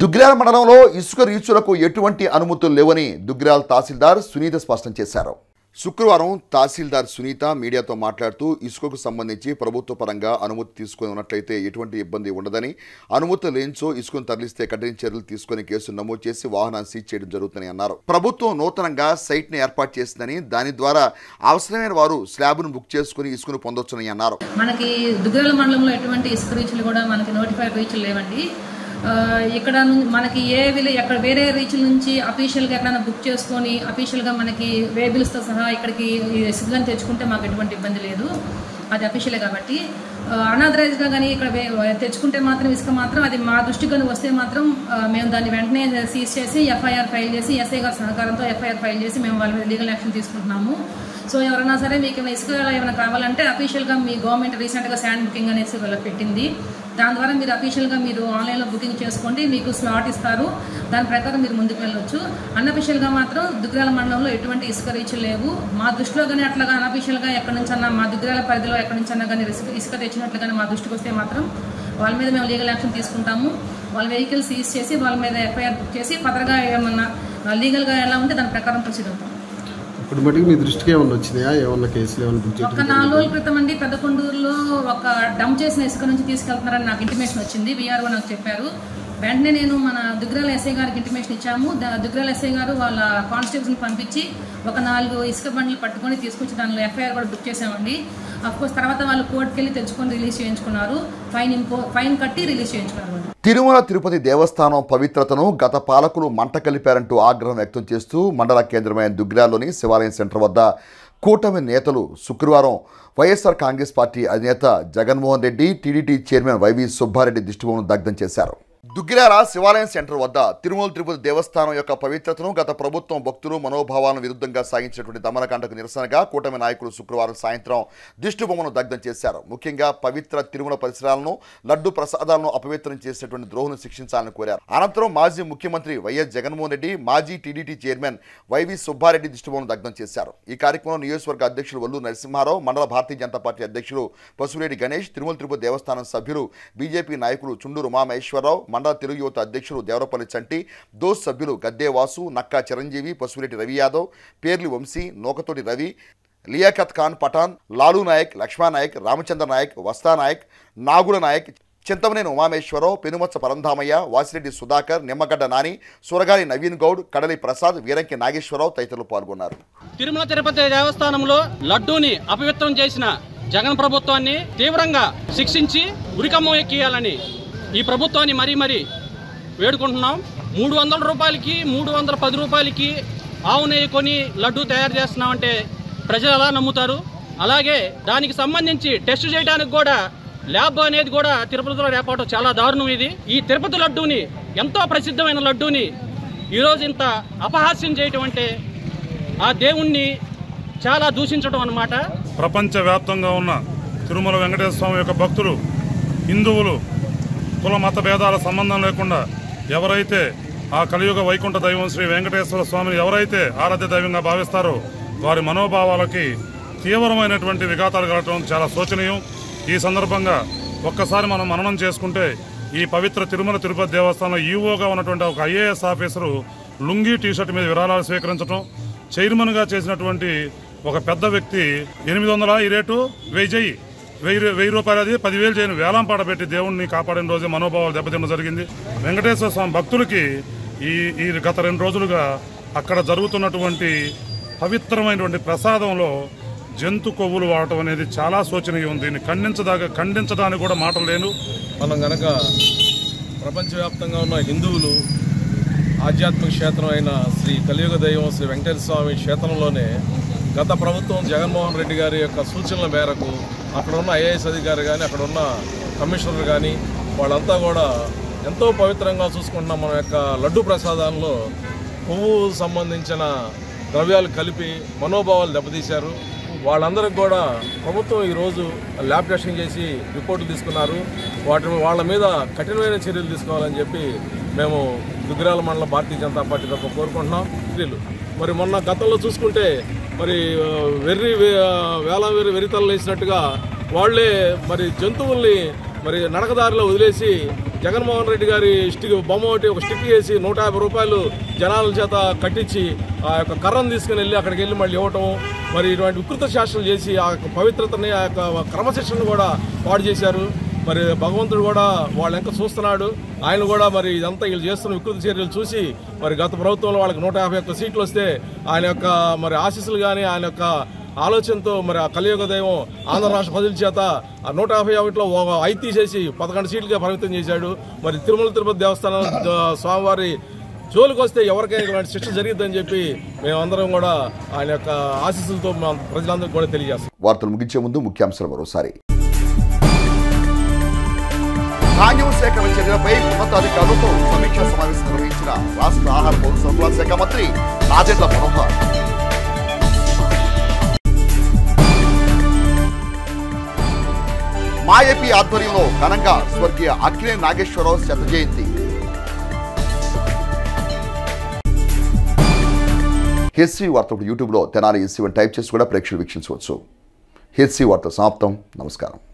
దుగ్గ్యాల మండలంలో ఇసుక రీచులకు ఎటువంటి అనుమతులు లేవని దుగ్గ్యాల తహసీల్దార్ సునీత స్పష్టం చేశారు. శుక్రవారం తహసీల్దార్ సునీత మీడియాతో మాట్లాడుతూ ఇసుకకు సంబంధించి ప్రభుత్వ పరంగా అనుమతి తీసుకుని ఉన్నట్లయితే ఎటువంటి ఇబ్బంది ఉండదని, అనుమతి లేనిచో ఇసుకను తరలిస్తే కఠిన చర్యలు తీసుకుని కేసు నమోదు చేసి వాహనాన్ని సీజ్ చేయడం జరుగుతుందని అన్నారు. ప్రభుత్వం నూతనంగా సైట్ని ఏర్పాటు చేసిందని, దాని ద్వారా అవసరమైన వారు స్లాబ్ను బుక్ చేసుకుని ఇసుకను పొందొచ్చని అన్నారు. మనకి దుగ్గరాల మండలంలో ఎటువంటి ఇసుక రీచ్లు కూడా మనకి నోటిఫైడ్ రీచ్లు లేవండి. ఇక్కడ మనకి ఎక్కడ వేరే రీచ్ల నుంచి అఫీషియల్గా ఎక్కడైనా బుక్ చేసుకొని అఫీషియల్గా మనకి వేబిల్స్తో సహా ఇక్కడికి ఇసుకని తెచ్చుకుంటే మాకు ఎటువంటి ఇబ్బంది లేదు. అది అఫీషియలే కాబట్టి అనాథరైజ్గా కానీ ఇక్కడ తెచ్చుకుంటే మాత్రం ఇసుక మాత్రం అది మా దృష్టికి కానీ వస్తే మాత్రం మేము దాన్ని వెంటనే సీజ్ చేసి ఎఫ్ఐఆర్ ఫైల్ చేసి ఎస్ఐ గారి సహకారంతో ఎఫ్ఐఆర్ ఫైల్ చేసి మేము వాళ్ళ మీద లీగల్ యాక్షన్ తీసుకుంటున్నాము. సో ఎవరైనా సరే మీకు ఇసుక ఏమైనా కావాలంటే అఫీషియల్గా మీ గవర్నమెంట్ రీసెంట్గా శాండ్ బుకింగ్ అనేసి పెట్టింది. దాని ద్వారా మీరు అఫీషియల్గా మీరు ఆన్లైన్లో బుకింగ్ చేసుకోండి, మీకు స్లాట్ ఇస్తారు. దాని ప్రకారం మీరు ముందుకు వెళ్ళొచ్చు. అన్అఫీషియల్గా మాత్రం దుగ్గరాల మండలంలో ఎటువంటి ఇసుక రీచ్లు లేవు. మా దృష్టిలో కానీ అట్లాగా అన్అఫీషియల్గా ఎక్కడి నుంచన్నా మా దుగ్గరాల పరిధిలో ఎక్కడి నుంచన్నా కానీ ఇసుక తెచ్చినట్లు కానీ మా దృష్టికి వస్తే మాత్రం వాళ్ళ మీద మేము లీగల్ యాక్షన్ తీసుకుంటాము. వాళ్ళ వెహికల్ సీజ్ చేసి వాళ్ళ మీద ఎఫ్ఐఆర్ బుక్ చేసి ఫర్దర్గా ఏమన్నా లీగల్గా ఎలా ఉంటే దాని ప్రకారం ప్రొసీడ్ అవుతాం. ఇప్పుడు మటుకు మీ దృష్టికి ఏమన్నా వచ్చినాయా? ఏమన్నా కేసులు ఏమన్నా బుక్ ఒక 4 రోజుల క్రితం అండి పెద్దకొండూరులో ఒక డంప్ చేసిన ఇసుక నుంచి తీసుకెళ్తున్నారని నాకు ఇంటిమేషన్ వచ్చింది. వీఆర్ఓ నాకు చెప్పారు. వెంటనే నేను మన దుగ్గరాల ఎస్ఐ గారికి ఇంటిమేషన్ ఇచ్చాము. దుగ్గరాల ఎస్ఐ గారు వాళ్ళ కానిస్టేబుల్స్ని పంపించి ఒక 4 ఇసుక బండ్లు పట్టుకొని తీసుకొచ్చి దానిలో ఎఫ్ఐఆర్ కూడా బుక్ చేసామండి. అఫ్కోర్స్ తర్వాత వాళ్ళు కోర్టుకి వెళ్ళి తెచ్చుకొని రిలీజ్ చేయించుకున్నారు. ఫైన్ కట్టి రిలీజ్ చేయించుకున్నారు. తిరుమల తిరుపతి దేవస్థానం పవిత్రతను గత పాలకులు మంట కలిపారంటూ ఆగ్రహం వ్యక్తం చేస్తూ మండల కేంద్రమైన దుగ్గిరాల్లోని శివాలయం సెంటర్ వద్ద కూటమి నేతలు శుక్రవారం వైఎస్ఆర్ కాంగ్రెస్ పార్టీ అధినేత Jaganmohan Reddy, TDT chairman YV Subbareddy దిష్టిబొమ్మను దగ్ధం చేశారు. దుగ్గిరాల శివాలయం సెంటర్ వద్ద తిరుమల తిరుపతి దేవస్థానం యొక్క పవిత్రతను గత ప్రభుత్వం భక్తులు మనోభావాలను విరుద్ధంగా సాగించినటువంటి దమనకాండకు నిరసనగా కూటమి నాయకులు శుక్రవారం సాయంత్రం దిష్టిబొమ్మను దగ్ధం చేశారు. ముఖ్యంగా పవిత్ర తిరుమల పరిసరాలను, లడ్డు ప్రసాదాలను అపవిత్రం చేసినటువంటి ద్రోహులను శిక్షించాలని కోరారు. అనంతరం మాజీ ముఖ్యమంత్రి వైఎస్ జగన్మోహన్ రెడ్డి, మాజీ టీడీటీ చైర్మన్ వైవి సుబ్బారెడ్డి దిష్టిబొమ్మను దగ్ధం చేశారు. ఈ కార్యక్రమంలో నియోజకవర్గ అధ్యక్షులు వల్లు నరసింహారావు, మండల భారతీయ జనతా పార్టీ అధ్యక్షులు పసుపురెడ్డి గణేష్, తిరుమల తిరుపతి దేవస్థానం సభ్యులు, బీజేపీ నాయకులు చుండూరు ఉమామహేశ్వరరావు, మండల తెలుగు యువత అధ్యక్షులు దేవరపల్లి చంటి, దోస్ సభ్యులు గద్దే వాసు, నక్కా చిరంజీవి, పసుపురెడ్డి రవి యాదవ్, పేర్లి వంశీ, నోకతోటి రవి, లియాఖత్ ఖాన్ పఠాన్, లాలూ నాయక్, లక్ష్మణ్ నాయక్, రామచంద్ర నాయక్, వస్తా నాయక్, నాగుల నాయక్, చింతమనేని ఉమామేశ్వరరావు, పెనుమత్స పరంధామయ్య, వాసిరెడ్డి సుధాకర్, నిమ్మగడ్డ నాని, సూరగాలి నవీన్ గౌడ్, కడలి ప్రసాద్, వీరంకి నాగేశ్వరరావు తదితరులు పాల్గొన్నారు. తిరుమల తిరుపతి దేవస్థానంలో లడ్డూని అపవిత్రం చేసిన జగన్ ప్రభుత్వాన్ని తీవ్రంగా శిక్షించి ఉరికమ్మ ఎక్కియాలని ఈ ప్రభుత్వాన్ని మరీ వేడుకుంటున్నాం. 300 రూపాయలకి 310 రూపాయలకి ఆవు నెయ్యి కొని లడ్డూ తయారు చేస్తున్నామంటే ప్రజలు ఎలా నమ్ముతారు? అలాగే దానికి సంబంధించి టెస్ట్ చేయడానికి కూడా ల్యాబ్ అనేది కూడా తిరుపతిలో రేపటం చాలా దారుణం. ఇది ఈ తిరుపతి లడ్డూని, ఎంతో ప్రసిద్ధమైన లడ్డూని ఈరోజు ఇంత అపహాస్యం చేయటం అంటే ఆ దేవుణ్ణి చాలా దూషించడం అన్నమాట. ప్రపంచవ్యాప్తంగా ఉన్న తిరుమల వెంకటేశ్వర స్వామి యొక్క భక్తులు, హిందువులు, కుల మత భేదాల సంబంధం లేకుండా ఎవరైతే ఆ కలియుగ వైకుంఠ దైవం శ్రీ వెంకటేశ్వర స్వామిని ఎవరైతే ఆరాధ్య దైవంగా భావిస్తారో వారి మనోభావాలకి తీవ్రమైనటువంటి విఘాతాలు కలగడం చాలా శోచనీయం. ఈ సందర్భంగా ఒక్కసారి మనం మననం చేసుకుంటే ఈ పవిత్ర తిరుమల తిరుపతి దేవస్థానంలో ఈవోగా ఉన్నటువంటి ఒక ఐఏఎస్ ఆఫీసరు లుంగీ టీషర్ట్ మీద విరాళాలు స్వీకరించడం, చైర్మన్గా చేసినటువంటి ఒక పెద్ద వ్యక్తి 800 ఈ రేటు 1000 రూపాయలు, అది 10,000 చేయను వేలంపాట పెట్టి దేవుణ్ణి కాపాడిన రోజే మనోభావాలు దెబ్బతిన్న జరిగింది. వెంకటేశ్వర స్వామి భక్తులకి ఈ గత 2 రోజులుగా అక్కడ జరుగుతున్నటువంటి పవిత్రమైనటువంటి ప్రసాదంలో జంతు కొవ్వులు వాడటం అనేది చాలా శోచనీయం. దీన్ని ఖండించడానికి కూడా మాటలు లేను. మనం గనక ప్రపంచవ్యాప్తంగా ఉన్న హిందువులు ఆధ్యాత్మిక క్షేత్రం అయిన శ్రీ కలియుగ దైవం శ్రీ వెంకటేశ్వర స్వామి క్షేత్రంలోనే గత ప్రభుత్వం జగన్మోహన్ రెడ్డి గారి యొక్క సూచనల మేరకు అక్కడ ఉన్న ఐఏఎస్ అధికారి కానీ, అక్కడ ఉన్న కమిషనర్ కానీ వాళ్ళంతా కూడా ఎంతో పవిత్రంగా చూసుకుంటున్న మన యొక్క లడ్డు ప్రసాదాల్లో కొవ్వు సంబంధించిన ద్రవ్యాలు కలిపి మనోభావాలు దెబ్బతీశారు. వాళ్ళందరికీ కూడా ప్రభుత్వం ఈరోజు ల్యాబ్ టెస్టింగ్ చేసి రిపోర్టులు తీసుకున్నారు. వాళ్ళ మీద కఠినమైన చర్యలు తీసుకోవాలని చెప్పి మేము దుగ్గిరాల మండల భారతీయ జనతా పార్టీ తరఫున కోరుకుంటున్నాం. మరి మొన్న గతంలో చూసుకుంటే మరి వెరితలు వేసినట్టుగా వాళ్లే మరి జంతువుల్ని మరి నడకదారిలో వదిలేసి జగన్మోహన్ రెడ్డి గారి బొమ్మ ఒక స్టిక్ వేసి 150 రూపాయలు జనాల చేత కట్టించి ఆ యొక్క కర్రను తీసుకుని వెళ్ళి అక్కడికి వెళ్ళి మళ్ళీ ఇవ్వటం, మరి ఇటువంటి వికృత శాస్త్రాలు చేసి ఆ యొక్క పవిత్రతని ఆ యొక్క క్రమశిక్షణను కూడా పాడు చేశారు. మరి భగవంతుడు కూడా వాళ్ళ వెనక చూస్తున్నాడు. ఆయన కూడా మరి ఇదంతా వీళ్ళు చేస్తున్న వికృత చర్యలు చూసి మరి గత ప్రభుత్వంలో వాళ్ళకి 151 సీట్లు వస్తే ఆయన యొక్క మరి ఆశీస్సులు కానీ ఆయన యొక్క ఆలోచనతో మరి ఆ కలియుగ దైవం ఆంధ్ర రాష్ట్ర ప్రజల చేత 151లో 5 తీసేసి 11 సీట్లుగా పరిమితం చేశాడు. మరి తిరుమల తిరుపతి దేవస్థానం స్వామివారి జోలికి వస్తే ఎవరికైనా ఇలాంటి శిక్ష జరిగిద్దని చెప్పి మేమందరం కూడా ఆయన యొక్క ఆశీస్సులతో ప్రజలందరికీ కూడా తెలియజేస్తాం. వార్తలు ముగించే ముందు ముఖ్యాంశాలు మరోసారి. ధాన్యం సేకరణ చర్యలపై ఉన్నతాధికారులతో సమీక్షా సమావేశం నిర్వహించిన రాష్ట్ర ఆహార పౌర సరఫరా శాఖ మంత్రి నాదెండ్ల మనోహర్. మా ఏపీ ఆధ్వర్యంలో ఘనంగా స్వర్గీయ అక్కినేని నాగేశ్వరరావు శత జయంతి. హెచ్సి వార్తలు యూట్యూబ్లో తెనాలి ఎస్సీ టైప్ చేసి కూడా ప్రేక్షకులు వీక్షించవచ్చు. హెచ్సి వార్త సమాప్తం. నమస్కారం.